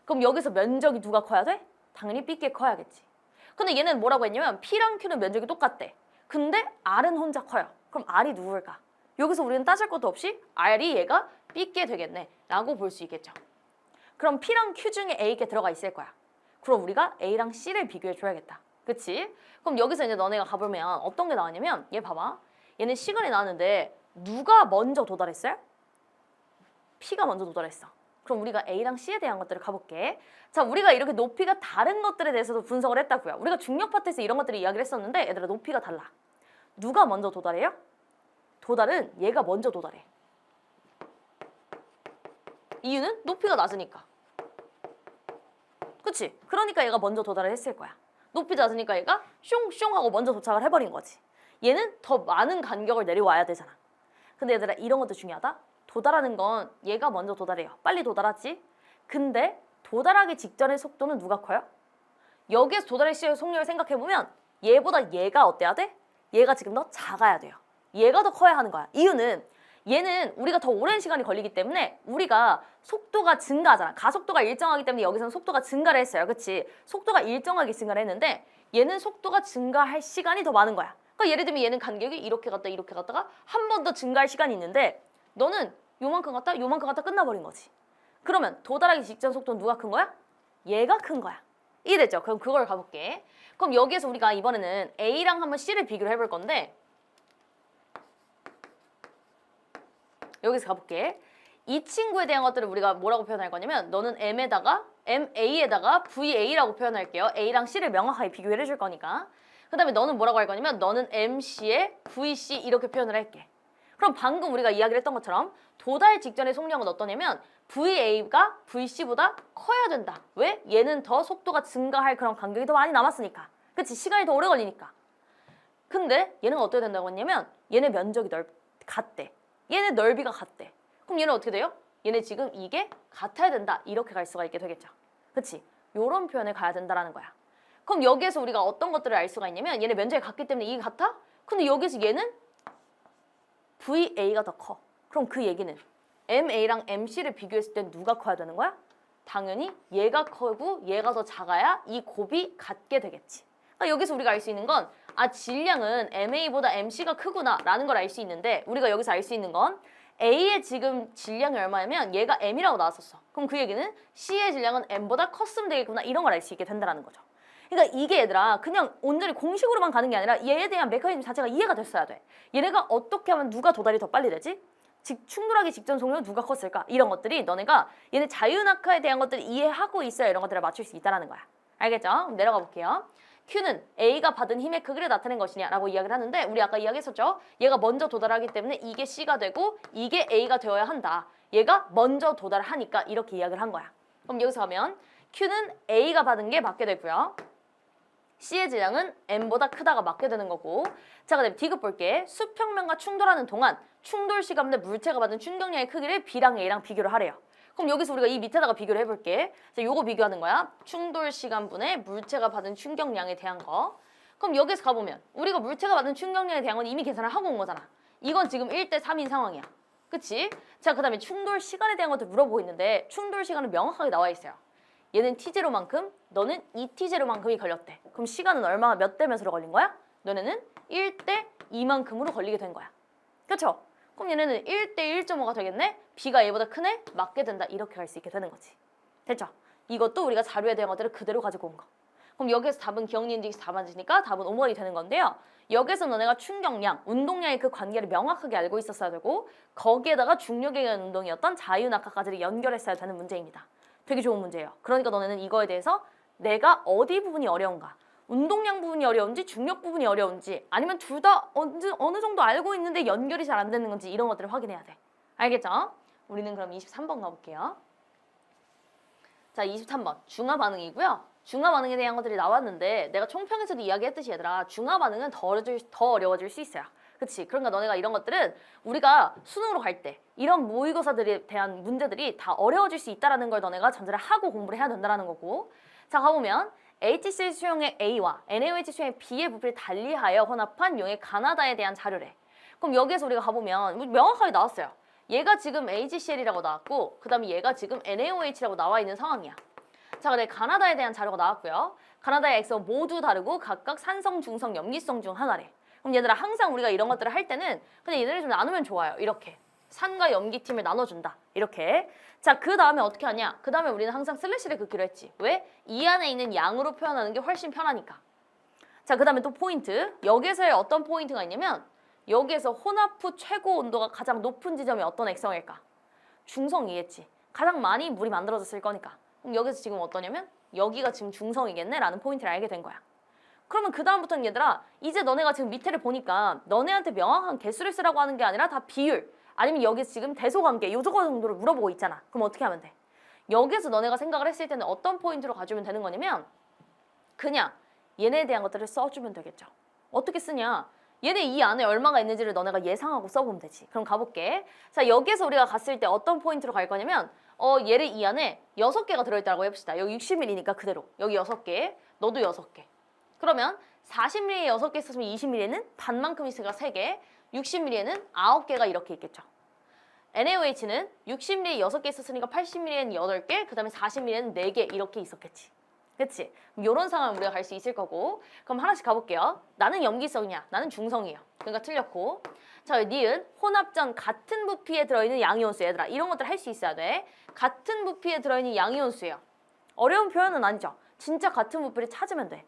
[SPEAKER 1] 그럼 여기서 면적이 누가 커야 돼? 당연히 B께 커야겠지. 근데 얘는 뭐라고 했냐면 P랑 Q는 면적이 똑같대. 근데 R은 혼자 커요. 그럼 R이 누굴까? 여기서 우리는 따질 것도 없이 R이 얘가 B께 되겠네 라고 볼 수 있겠죠. 그럼 P랑 Q 중에 A께 들어가 있을 거야. 그럼 우리가 A랑 C를 비교해 줘야겠다. 그치? 그럼 여기서 이제 너네가 가보면 어떤 게 나왔냐면, 얘 봐봐. 얘는 시간이 나왔는데 누가 먼저 도달했어요? P가 먼저 도달했어. 그럼 우리가 A랑 C에 대한 것들을 가볼게. 자, 우리가 이렇게 높이가 다른 것들에 대해서도 분석을 했다고요. 우리가 중력 파트에서 이런 것들을 이야기를 했었는데, 얘들아 높이가 달라. 누가 먼저 도달해요? 도달은 얘가 먼저 도달해. 이유는 높이가 낮으니까. 그치? 그러니까 얘가 먼저 도달을 했을 거야. 높이 낮으니까 얘가 숑숑 하고 먼저 도착을 해버린 거지. 얘는 더 많은 간격을 내려와야 되잖아. 근데 얘들아 이런 것도 중요하다. 도달하는 건 얘가 먼저 도달해요. 빨리 도달하지. 근데 도달하기 직전의 속도는 누가 커요? 여기에서 도달할 시의 속력을 생각해보면 얘보다 얘가 어때야 돼? 얘가 지금 더 작아야 돼요. 얘가 더 커야 하는 거야. 이유는 얘는 우리가 더 오랜 시간이 걸리기 때문에 우리가 속도가 증가하잖아. 가속도가 일정하기 때문에 여기서는 속도가 증가를 했어요. 그치? 속도가 일정하게 증가를 했는데 얘는 속도가 증가할 시간이 더 많은 거야. 그러니까 예를 들면 얘는 간격이 이렇게 갔다 이렇게 갔다가 한 번 더 증가할 시간이 있는데, 너는 요만큼 갔다 요만큼 갔다 끝나버린 거지. 그러면 도달하기 직전 속도는 누가 큰 거야? 얘가 큰 거야. 이해됐죠? 그럼 그걸 가볼게. 그럼 여기에서 우리가 이번에는 A랑 한번 C를 비교를 해볼 건데 여기서 가볼게. 이 친구에 대한 것들을 우리가 뭐라고 표현할 거냐면 너는 MA에다가 VA라고 표현할게요. A랑 C를 명확하게 비교를 해줄 거니까. 그 다음에 너는 뭐라고 할 거냐면 너는 MC에 VC 이렇게 표현을 할게. 그럼 방금 우리가 이야기를 했던 것처럼 도달 직전의 속력은 어떠냐면 VA가 VC보다 커야 된다. 왜? 얘는 더 속도가 증가할 그런 간격이 더 많이 남았으니까. 그치? 시간이 더 오래 걸리니까. 근데 얘는 어떻게 된다고 했냐면 얘네 면적이 같대. 얘네 넓이가 같대. 그럼 얘는 어떻게 돼요? 얘네 지금 이게 같아야 된다. 이렇게 갈 수가 있게 되겠죠. 그치? 요런 표현에 가야 된다라는 거야. 그럼 여기에서 우리가 어떤 것들을 알 수가 있냐면 얘네 면적이 같기 때문에 이게 같아? 근데 여기서 얘는 VA가 더 커. 그럼 그 얘기는 MA랑 MC를 비교했을 때 누가 커야 되는 거야? 당연히 얘가 크고 얘가 더 작아야 이 곱이 같게 되겠지. 그러니까 여기서 우리가 알 수 있는 건 질량은 MA보다 MC가 크구나 라는 걸 알 수 있는데 우리가 여기서 알 수 있는 건 A의 지금 질량이 얼마냐면 얘가 M이라고 나왔었어. 그럼 그 얘기는 C의 질량은 M보다 컸으면 되겠구나 이런 걸 알 수 있게 된다는 거죠. 그러니까 이게 얘들아 그냥 온전히 공식으로만 가는 게 아니라 얘에 대한 메커니즘 자체가 이해가 됐어야 돼. 얘네가 어떻게 하면 누가 도달이 더 빨리 되지? 충돌하기 직전 속력은 누가 컸을까? 이런 것들이 너네가 얘네 자유낙하에 대한 것들을 이해하고 있어야 이런 것들을 맞출 수 있다는 거야. 알겠죠? 그럼 내려가 볼게요. Q는 A가 받은 힘의 크기를 나타낸 것이냐라고 이야기를 하는데 우리 아까 이야기했었죠? 얘가 먼저 도달하기 때문에 이게 C가 되고 이게 A가 되어야 한다. 얘가 먼저 도달하니까 이렇게 이야기를 한 거야. 그럼 여기서 가면 Q는 A가 받은 게 맞게 되고요. C의 질량은 M보다 크다가 맞게 되는 거고 자, 그다음에 D급 볼게. 수평면과 충돌하는 동안 충돌 시간 내 물체가 받은 충격량의 크기를 B랑 A랑 비교를 하래요. 그럼 여기서 우리가 이 밑에다가 비교를 해볼게. 자, 요거 비교하는 거야. 충돌 시간분의 물체가 받은 충격량에 대한 거. 그럼 여기서 가보면 우리가 물체가 받은 충격량에 대한 건 이미 계산을 하고 온 거잖아. 이건 지금 1대3인 상황이야. 그치? 자, 그 다음에 충돌 시간에 대한 것도 물어보고 있는데 충돌 시간은 명확하게 나와 있어요. 얘는 T0만큼, 너는 2T0만큼이 걸렸대. 그럼 시간은 얼마가 몇 대 몇으로 걸린 거야? 너네는 1대2만큼으로 걸리게 된 거야. 그쵸? 그럼 얘네는 1대 1.5가 되겠네? B가 A보다 크네? 맞게 된다. 이렇게 갈 수 있게 되는 거지. 됐죠? 이것도 우리가 자료에 대한 것들을 그대로 가지고 온 거. 그럼 여기에서 답은 기억니은직이 다 맞으니까 답은 5번이 되는 건데요. 여기서 너네가 충격량, 운동량의 그 관계를 명확하게 알고 있었어야 되고 거기에다가 중력에 의한 운동이었던 자유낙하까지를 연결했어야 되는 문제입니다. 되게 좋은 문제예요. 그러니까 너네는 이거에 대해서 내가 어디 부분이 어려운가? 운동량 부분이 어려운지 중력 부분이 어려운지 아니면 둘 다 어느 정도 알고 있는데 연결이 잘 안 되는 건지 이런 것들을 확인해야 돼. 알겠죠? 우리는 그럼 23번 가볼게요. 자, 23번 중화 반응이고요. 중화 반응에 대한 것들이 나왔는데 내가 총평에서도 이야기했듯이 얘들아 중화 반응은 더 어려워질 수 있어요. 그치? 그러니까 너네가 이런 것들은 우리가 수능으로 갈 때 이런 모의고사들에 대한 문제들이 다 어려워질 수 있다는 걸 너네가 전제를 하고 공부를 해야 된다는 거고 자, 가보면 HCl 수용액 A와 NaOH 수용액 B의 부피를 달리하여 혼합한 용액 가나다에 대한 자료래. 그럼 여기에서 우리가 가보면 명확하게 나왔어요. 얘가 지금 HCl이라고 나왔고 그 다음에 얘가 지금 NaOH라고 나와 있는 상황이야. 자, 근데 가나다에 대한 자료가 나왔고요. 가나다의 액성 모두 다르고 각각 산성, 중성, 염기성 중 하나래. 그럼 얘들아 항상 우리가 이런 것들을 할 때는 그냥 얘네를 좀 나누면 좋아요. 이렇게. 산과 염기팀을 나눠준다. 이렇게. 자, 그 다음에 어떻게 하냐? 그 다음에 우리는 항상 슬래시를 긋기로 했지. 왜? 이 안에 있는 양으로 표현하는 게 훨씬 편하니까. 자, 그 다음에 또 포인트. 여기에서의 어떤 포인트가 있냐면 여기에서 혼합 후 최고 온도가 가장 높은 지점이 어떤 액성일까? 중성이겠지. 가장 많이 물이 만들어졌을 거니까. 그럼 여기서 지금 어떠냐면 여기가 지금 중성이겠네? 라는 포인트를 알게 된 거야. 그러면 그 다음부터는 얘들아 이제 너네가 지금 밑에를 보니까 너네한테 명확한 개수를 쓰라고 하는 게 아니라 다 비율 아니면 여기서 지금 대소관계 요 정도를 물어보고 있잖아. 그럼 어떻게 하면 돼? 여기서 너네가 생각을 했을 때는 어떤 포인트로 가주면 되는 거냐면 그냥 얘네에 대한 것들을 써주면 되겠죠. 어떻게 쓰냐? 얘네 이 안에 얼마가 있는지를 너네가 예상하고 써보면 되지. 그럼 가볼게. 자, 여기에서 우리가 갔을 때 어떤 포인트로 갈 거냐면 얘를 이 안에 6개가 들어있다고 해봅시다. 여기 60ml니까 그대로. 여기 6개, 너도 6개. 그러면 40ml에 6개 있었으면 20ml에는 반만큼 있으니까 3개, 60ml에는 9개가 이렇게 있겠죠. NaOH는 60ml에 6개 있었으니까 80ml에는 8개, 그 다음에 40ml에는 4개 이렇게 있었겠지. 그치? 이런 상황을 우리가 갈 수 있을 거고. 그럼 하나씩 가볼게요. 나는 염기성이야. 나는 중성이야. 그러니까 틀렸고. 자, 니은 혼합전 같은 부피에 들어있는 양이온수. 얘들아 이런 것들 할 수 있어야 돼. 같은 부피에 들어있는 양이온수예요. 어려운 표현은 아니죠. 진짜 같은 부피를 찾으면 돼.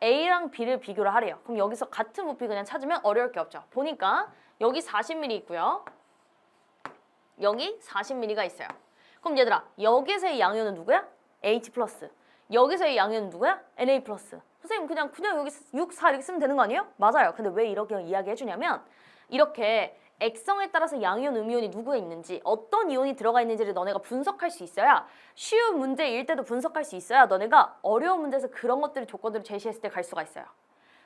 [SPEAKER 1] A랑 B를 비교를 하래요. 그럼 여기서 같은 부피 그냥 찾으면 어려울 게 없죠. 보니까 여기 40ml 있고요. 여기 40ml가 있어요. 그럼 얘들아 여기서의 양이온은 누구야? H+. 여기서의 양이온은 누구야? Na+. 선생님 그냥 여기 6, 4 이렇게 쓰면 되는 거 아니에요? 맞아요. 근데 왜 이렇게 이야기해 주냐면 이렇게 액성에 따라서 양이온, 음이온이 누구에 있는지 어떤 이온이 들어가 있는지를 너네가 분석할 수 있어야 쉬운 문제일 때도 분석할 수 있어야 너네가 어려운 문제에서 그런 것들을 조건들을 제시했을 때 갈 수가 있어요.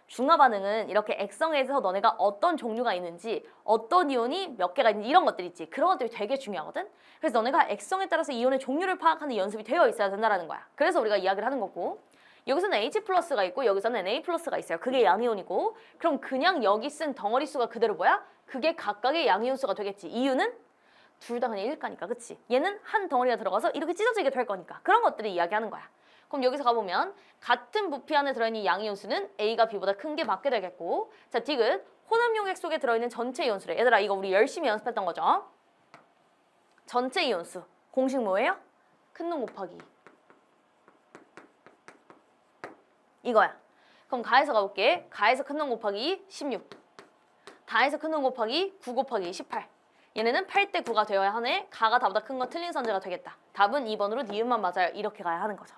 [SPEAKER 1] 중화 반응은 이렇게 액성에서 너네가 어떤 종류가 있는지 어떤 이온이 몇 개가 있는지 이런 것들 있지. 그런 것들이 되게 중요하거든. 그래서 너네가 액성에 따라서 이온의 종류를 파악하는 연습이 되어 있어야 된다는 거야. 그래서 우리가 이야기를 하는 거고 여기서는 H+가 있고 여기서는 Na+가 있어요. 그게 양이온이고 그럼 그냥 여기 쓴 덩어리 수가 그대로 뭐야? 그게 각각의 양이온 수가 되겠지. 이유는 둘 다 그냥 일가니까. 그치? 얘는 한 덩어리가 들어가서 이렇게 찢어지게 될 거니까. 그런 것들을 이야기하는 거야. 그럼 여기서 가보면 같은 부피 안에 들어있는 양이온 수는 A가 B보다 큰 게 맞게 되겠고 자, 디귿 혼합용액 속에 들어있는 전체 이온수래. 얘들아 이거 우리 열심히 연습했던 거죠. 전체 이온수. 공식 뭐예요? 큰 놈 곱하기 이거야. 그럼 가에서 가볼게. 가에서 큰 놈 곱하기 16. 다에서 큰 놈 곱하기 9 곱하기 18. 얘네는 8대 9가 되어야 하네. 가가 다보다 큰 건 틀린 선제가 되겠다. 답은 2번으로 니은만 맞아요. 이렇게 가야 하는 거죠.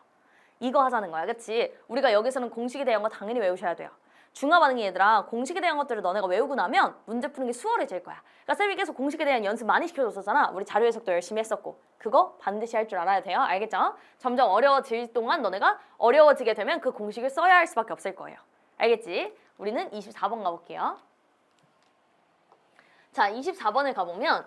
[SPEAKER 1] 이거 하자는 거야. 그치? 우리가 여기서는 공식에 대한 거 당연히 외우셔야 돼요. 중화 반응이 얘들아 공식에 대한 것들을 너네가 외우고 나면 문제 푸는 게 수월해질 거야. 그러니까 쌤이 계속 공식에 대한 연습 많이 시켜줬었잖아. 우리 자료 해석도 열심히 했었고 그거 반드시 할 줄 알아야 돼요. 알겠죠? 점점 어려워질 동안 너네가 어려워지게 되면 그 공식을 써야 할 수밖에 없을 거예요. 알겠지? 우리는 24번 가볼게요. 자, 24번을 가보면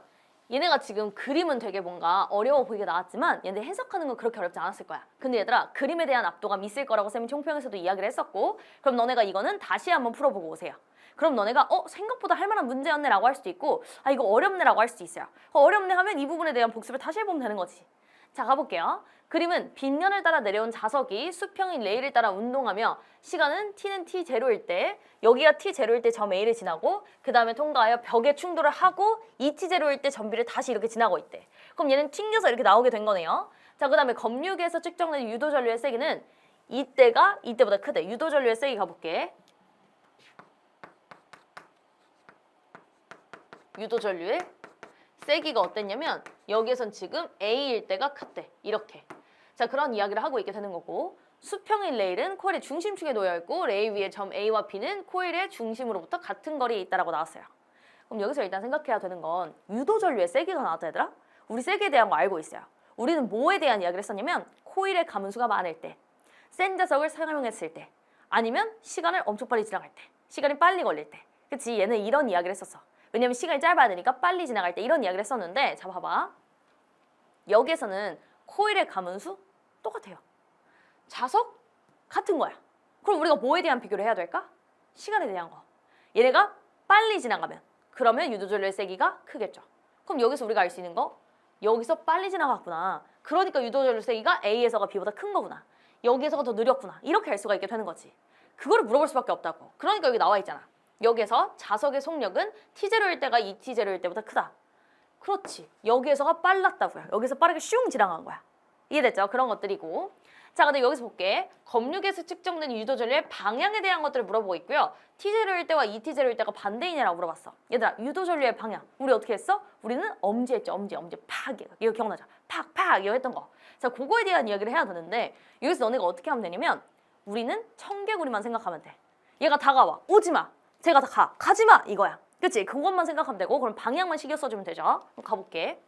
[SPEAKER 1] 얘네가 지금 그림은 되게 뭔가 어려워 보이게 나왔지만 얘네 해석하는 건 그렇게 어렵지 않았을 거야. 근데 얘들아 그림에 대한 압도감이 있을 거라고 쌤이 총평에서도 이야기를 했었고 그럼 너네가 이거는 다시 한번 풀어보고 오세요. 그럼 너네가 생각보다 할 만한 문제였네 라고 할 수도 있고 아 이거 어렵네 라고 할 수도 있어요. 어렵네 하면 이 부분에 대한 복습을 다시 해보면 되는 거지. 자 가볼게요. 그림은 빗면을 따라 내려온 자석이 수평인 레일을 따라 운동하며 시간은 t는 t0일 때 여기가 t0일 때 점 A를 지나고 그 다음에 통과하여 벽에 충돌을 하고 2t0일 때 점 B를 다시 이렇게 지나고 있대. 그럼 얘는 튕겨서 이렇게 나오게 된 거네요. 자 그 다음에 검육에서 측정된 유도전류의 세기는 이때가 이때보다 크대. 유도전류의 세기 가볼게. 유도전류의 세기가 어땠냐면 여기에선 지금 A일 때가 크대. 이렇게. 자 그런 이야기를 하고 있게 되는 거고 수평인 레일은 코일의 중심축에 놓여있고 레일 위에 점 A와 B는 코일의 중심으로부터 같은 거리에 있다라고 나왔어요. 그럼 여기서 일단 생각해야 되는 건 유도전류의 세기가 나왔다 얘들아? 우리 세기에 대한 거 알고 있어요. 우리는 뭐에 대한 이야기를 했었냐면 코일의 가문수가 많을 때 센 자석을 사용했을 때 아니면 시간을 엄청 빨리 지나갈 때 시간이 빨리 걸릴 때 그치? 얘는 이런 이야기를 했었어. 왜냐면 시간이 짧아야 되니까 빨리 지나갈 때 이런 이야기를 했었는데 자 봐봐. 여기에서는 코일의 가문수 똑같아요. 자석 같은 거야. 그럼 우리가 뭐에 대한 비교를 해야 될까? 시간에 대한 거. 얘네가 빨리 지나가면 그러면 유도전류의 세기가 크겠죠. 그럼 여기서 우리가 알 수 있는 거 여기서 빨리 지나갔구나. 그러니까 유도전류 세기가 A에서가 B보다 큰 거구나. 여기에서가 더 느렸구나. 이렇게 알 수가 있게 되는 거지. 그거를 물어볼 수밖에 없다고. 그러니까 여기 나와 있잖아. 여기에서 자석의 속력은 T0일 때가 2T0일 때보다 크다. 그렇지. 여기에서가 빨랐다고요. 여기서 빠르게 슝 지나간 거야. 이해됐죠? 그런 것들이고. 자, 근데 여기서 볼게. 검육에서 측정된 유도전류의 방향에 대한 것들을 물어보고 있고요. T0일 때와 2T0일 때가 반대이냐라고 물어봤어. 얘들아, 유도전류의 방향. 우리 어떻게 했어? 우리는 엄지했죠. 엄지. 팍. 이거 기억나죠? 팍. 이거 했던 거. 자, 그거에 대한 이야기를 해야 되는데 여기서 너네가 어떻게 하면 되냐면 우리는 청개구리만 생각하면 돼. 얘가 다가와. 오지 마. 제가 다 가지 마. 이거야. 그치? 그것만 생각하면 되고 그럼 방향만 신경 써주면 되죠. 그럼 가볼게.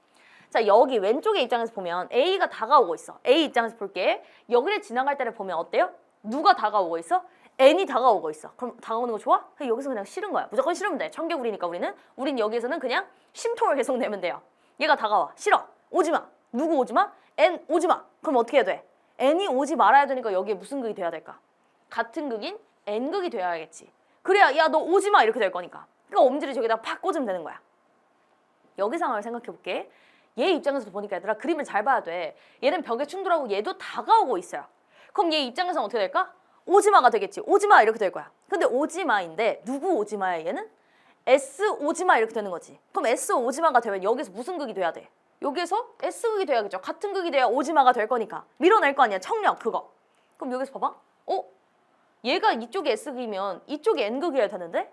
[SPEAKER 1] 자 여기 왼쪽의 입장에서 보면 A가 다가오고 있어. A 입장에서 볼게. 여기를 지나갈 때를 보면 어때요? 누가 다가오고 있어? N이 다가오고 있어. 그럼 다가오는 거 좋아? 여기서 그냥 싫은 거야. 무조건 싫으면 돼. 청개구리니까 우린 여기에서는 그냥 심통을 계속 내면 돼요. 얘가 다가와. 싫어. 오지 마. 누구 오지 마? N 오지 마. 그럼 어떻게 해야 돼? N이 오지 말아야 되니까 여기에 무슨 극이 돼야 될까? 같은 극인 N극이 돼야겠지. 그래야 야 너 오지 마 이렇게 될 거니까. 그러니까 엄지를 저기다 팍 꽂으면 되는 거야. 여기 상황을 생각해 볼게. 얘 입장에서 보니까 얘들아 그림을 잘 봐야 돼. 얘는 벽에 충돌하고 얘도 다가오고 있어요. 그럼 얘 입장에서는 어떻게 될까? 오지마가 되겠지. 오지마 이렇게 될 거야. 근데 오지마인데 누구 오지마야 얘는? S 오지마 이렇게 되는 거지. 그럼 S 오지마가 되면 여기서 무슨 극이 돼야 돼? 여기서 S극이 돼야겠죠. 같은 극이 돼야 오지마가 될 거니까. 밀어낼 거 아니야. 청력 그거. 그럼 여기서 봐봐. 얘가 이쪽이 S극이면 이쪽이 N극이어야 되는데?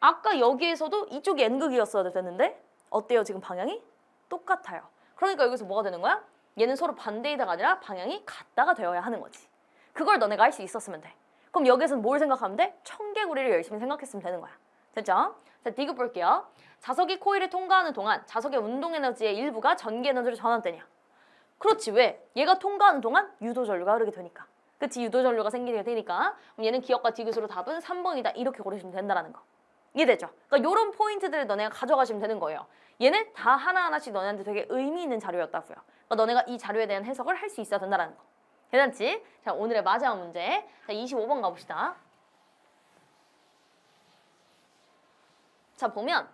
[SPEAKER 1] 아까 여기에서도 이쪽이 N극이었어야 되는데? 어때요 지금 방향이? 똑같아요. 그러니까 여기서 뭐가 되는 거야? 얘는 서로 반대이다가 아니라 방향이 같다가 되어야 하는 거지. 그걸 너네가 할 수 있었으면 돼. 그럼 여기서는 뭘 생각하면 돼? 청개구리를 열심히 생각했으면 되는 거야. 됐죠? 자, 디귿 볼게요. 자석이 코일을 통과하는 동안 자석의 운동 에너지의 일부가 전기 에너지로 전환되냐? 그렇지. 왜? 얘가 통과하는 동안 유도 전류가 흐르게 되니까. 그치? 유도 전류가 생기게 되니까. 그럼 얘는 기역과 디귿으로 답은 3번이다. 이렇게 고르시면 된다라는 거. 이해되죠? 그러니까 이런 포인트들을 너네가 가져가시면 되는 거예요. 얘는 다 하나하나씩 너네한테 되게 의미 있는 자료였다고요. 그러니까 너네가 이 자료에 대한 해석을 할 수 있어야 된다는 거. 괜찮지? 자, 오늘의 마지막 문제. 자, 25번 가봅시다. 자, 보면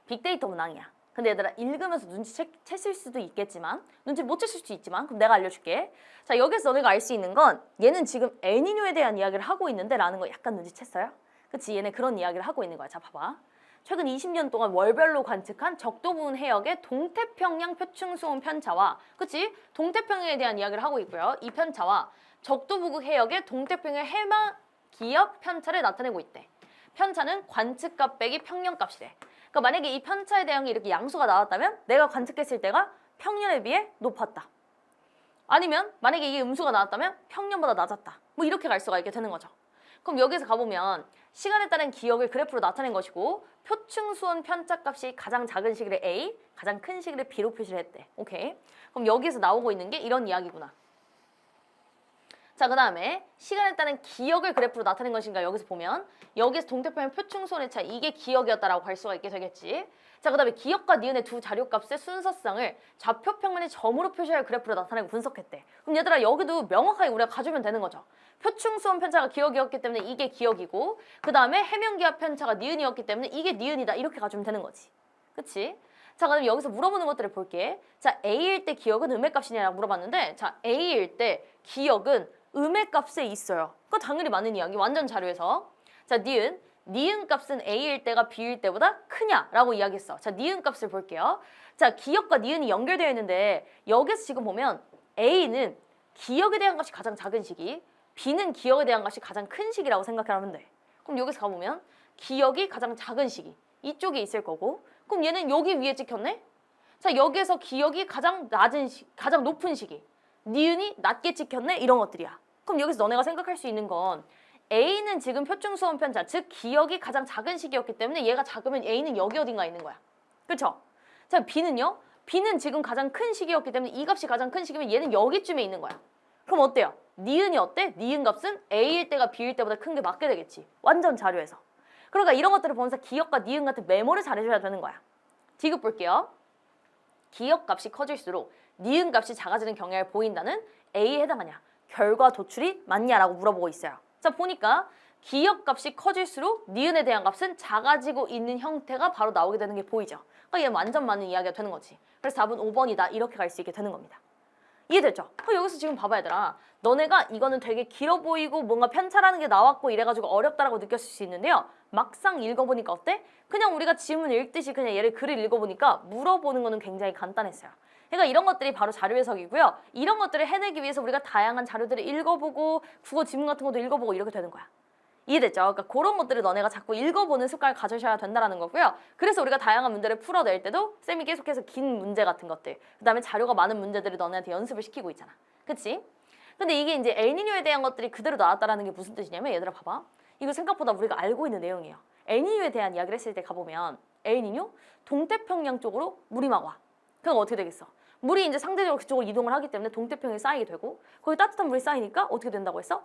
[SPEAKER 1] 빅데이터 문항이야. 근데 얘들아 읽으면서 눈치챘을 수도 있겠지만 눈치 못 챘을 수도 있지만 그럼 내가 알려줄게. 자, 여기서 너네가 알 수 있는 건 얘는 지금 엘니뇨에 대한 이야기를 하고 있는데 라는 거 약간 눈치챘어요? 그치? 얘네 그런 이야기를 하고 있는 거야. 자, 봐봐. 최근 20년 동안 월별로 관측한 적도 부근 해역의 동태평양 표층수온 편차와 그치? 동태평양에 대한 이야기를 하고 있고요. 이 편차와 적도 부근 해역의 동태평양 해마 기역 편차를 나타내고 있대. 편차는 관측값 빼기 평년값이래. 그러니까 만약에 이 편차에 대한 게 이렇게 양수가 나왔다면 내가 관측했을 때가 평년에 비해 높았다. 아니면 만약에 이게 음수가 나왔다면 평년보다 낮았다. 뭐 이렇게 갈 수가 있게 되는 거죠. 그럼 여기서 가보면 시간에 따른 기역을 그래프로 나타낸 것이고 표층수온 편차값이 가장 작은 시기를 A, 가장 큰 시기를 B로 표시를 했대. 오케이. 그럼 여기서 나오고 있는 게 이런 이야기구나. 자, 그 다음에 시간에 따른 기역을 그래프로 나타낸 것인가 여기서 보면 여기서 동태평양 표층수온의 차이 이게 기역이었다라고 할 수가 있게 되겠지. 자, 그 다음에 기역과 니은의 두 자료값의 순서쌍을 좌표 평면의 점으로 표시할 그래프로 나타내고 분석했대. 그럼 얘들아 여기도 명확하게 우리가 가주면 되는 거죠. 표층수온 편차가 기역이었기 때문에 이게 기역이고 그 다음에 해면기압 편차가 니은이었기 때문에 이게 니은이다 이렇게 가주면 되는 거지. 그치? 자, 그럼 여기서 물어보는 것들을 볼게. 자, A일 때 기역은 음의 값이냐라고 물어봤는데 자, A일 때 기역은 음의 값에 있어요. 그거 당연히 맞는 이야기. 완전 자료에서. 자, 니은 값은 A일 때가 B일 때보다 크냐라고 이야기했어. 자, 니은 값을 볼게요. 자, 기역과 니은이 연결되어 있는데 여기서 지금 보면 A는 기역에 대한 것이 가장 작은 시기, B는 기역에 대한 것이 가장 큰 시기라고 생각하면 돼. 그럼 여기서 가보면 기역이 가장 작은 시기 이쪽에 있을 거고 그럼 얘는 여기 위에 찍혔네? 자, 여기에서 기역이 가장 가장 높은 시기 니은이 낮게 찍혔네? 이런 것들이야. 그럼 여기서 너네가 생각할 수 있는 건 A는 지금 표층수온 편차, 즉 기역이 가장 작은 시기였기 때문에 얘가 작으면 A는 여기 어딘가에 있는 거야. 그쵸? 자, B는요? B는 지금 가장 큰 시기였기 때문에 이 값이 가장 큰 시기면 얘는 여기쯤에 있는 거야. 그럼 어때요? 니은이 어때? 니은 값은 A일 때가 B일 때보다 큰 게 맞게 되겠지. 완전 자료에서. 그러니까 이런 것들을 보면서 기역과 니은 같은 메모를 잘해줘야 되는 거야. 디귿 볼게요. 기역 값이 커질수록 니은 값이 작아지는 경향을 보인다는 A에 해당하냐? 결과 도출이 맞냐라고 물어보고 있어요. 자, 보니까 기역 값이 커질수록 니은에 대한 값은 작아지고 있는 형태가 바로 나오게 되는 게 보이죠. 그러니까 얘는 완전 맞는 이야기가 되는 거지. 그래서 답은 5번이다 이렇게 갈 수 있게 되는 겁니다. 이해됐죠? 여기서 지금 봐봐 얘들아. 너네가 이거는 되게 길어 보이고 뭔가 편차라는 게 나왔고 이래가지고 어렵다라고 느꼈을 수 있는데요. 막상 읽어보니까 어때? 그냥 우리가 지문 읽듯이 그냥 얘를 글을 읽어보니까 물어보는 거는 굉장히 간단했어요. 그러니까 이런 것들이 바로 자료 해석이고요. 이런 것들을 해내기 위해서 우리가 다양한 자료들을 읽어보고 국어 지문 같은 것도 읽어보고 이렇게 되는 거야. 이해됐죠? 그러니까 그런 것들을 너네가 자꾸 읽어보는 습관을 가져셔야 된다는 거고요. 그래서 우리가 다양한 문제를 풀어낼 때도 쌤이 계속해서 긴 문제 같은 것들 그 다음에 자료가 많은 문제들을 너네한테 연습을 시키고 있잖아. 그치? 근데 이게 이제 엘니뇨에 대한 것들이 그대로 나왔다는 게 무슨 뜻이냐면 얘들아 봐봐. 이거 생각보다 우리가 알고 있는 내용이에요. 엘니뇨에 대한 이야기를 했을 때 가보면 엘니뇨 동태평양 쪽으로 물이 막 와. 그럼 어떻게 되겠어? 물이 이제 상대적으로 그쪽으로 이동을 하기 때문에 동태평양에 쌓이게 되고 거기 따뜻한 물이 쌓이니까 어떻게 된다고 했어?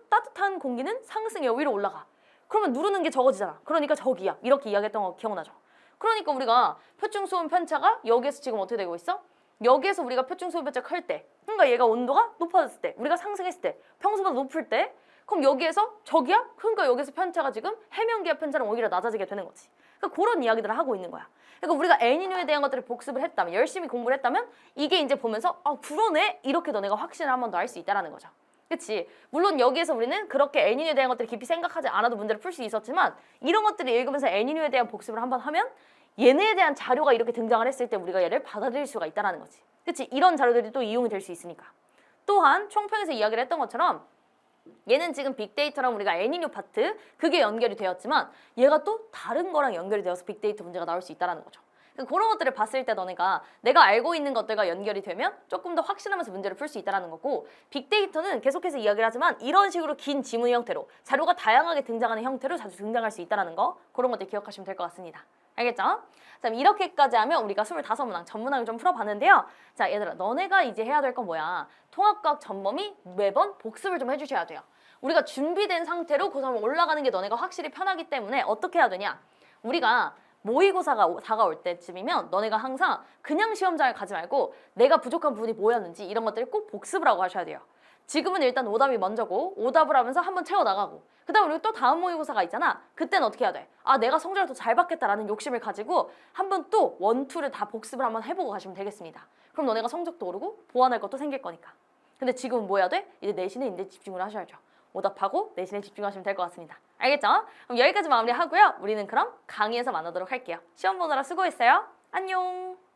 [SPEAKER 1] 따뜻한 공기는 상승해 위로 올라가. 그러면 누르는 게 적어지잖아. 그러니까 저기야. 이렇게 이야기했던 거 기억나죠? 그러니까 우리가 표층수온 편차가 여기에서 지금 어떻게 되고 있어? 여기에서 우리가 표층수온 편차가 클 때, 그러니까 얘가 온도가 높아졌을 때, 우리가 상승했을 때, 평소보다 높을 때, 그럼 여기에서 저기야? 그러니까 여기서 편차가 지금 해면기압 편차는 오히려 낮아지게 되는 거지. 그러니까 그런 이야기들을 하고 있는 거야. 그러니까 우리가 엘니뇨에 대한 것들을 복습을 했다면, 열심히 공부를 했다면 이게 이제 보면서 그러네? 이렇게 너네가 확신을 한 번 더 할 수 있다는 거죠. 그치? 물론 여기에서 우리는 그렇게 엘니뇨에 대한 것들을 깊이 생각하지 않아도 문제를 풀 수 있었지만 이런 것들을 읽으면서 엘니뇨에 대한 복습을 한번 하면 얘네에 대한 자료가 이렇게 등장을 했을 때 우리가 얘를 받아들일 수가 있다는 거지. 그치? 이런 자료들이 또 이용이 될 수 있으니까. 또한 총평에서 이야기를 했던 것처럼 얘는 지금 빅데이터랑 우리가 엘니뇨 파트 그게 연결이 되었지만 얘가 또 다른 거랑 연결이 되어서 빅데이터 문제가 나올 수 있다는 거죠. 그런 것들을 봤을 때 너네가 내가 알고 있는 것들과 연결이 되면 조금 더 확신하면서 문제를 풀 수 있다는 거고 빅데이터는 계속해서 이야기를 하지만 이런 식으로 긴 지문 형태로 자료가 다양하게 등장하는 형태로 자주 등장할 수 있다는 거 그런 것들 기억하시면 될 것 같습니다. 알겠죠? 자, 이렇게까지 하면 우리가 25문항 전문항을 좀 풀어봤는데요. 자, 얘들아 너네가 이제 해야 될 건 뭐야? 통합과학 전범위 매번 복습을 좀 해주셔야 돼요. 우리가 준비된 상태로 고3을 올라가는 게 너네가 확실히 편하기 때문에 어떻게 해야 되냐? 우리가 모의고사가 다가올 때쯤이면 너네가 항상 그냥 시험장을 가지 말고 내가 부족한 부분이 뭐였는지 이런 것들을 꼭 복습을 하고 하셔야 돼요. 지금은 일단 오답이 먼저고 오답을 하면서 한번 채워나가고 그 다음에 우리 또 다음 모의고사가 있잖아. 그때는 어떻게 해야 돼? 아 내가 성적을 더 잘 받겠다라는 욕심을 가지고 한번 또 원투를 다 복습을 한번 해보고 가시면 되겠습니다. 그럼 너네가 성적도 오르고 보완할 것도 생길 거니까. 근데 지금은 뭐 해야 돼? 이제 내신에 이제 집중을 하셔야죠. 오답하고 내신에 집중하시면 될 것 같습니다. 알겠죠? 그럼 여기까지 마무리하고요. 우리는 그럼 강의에서 만나도록 할게요. 시험 보느라 수고했어요. 안녕.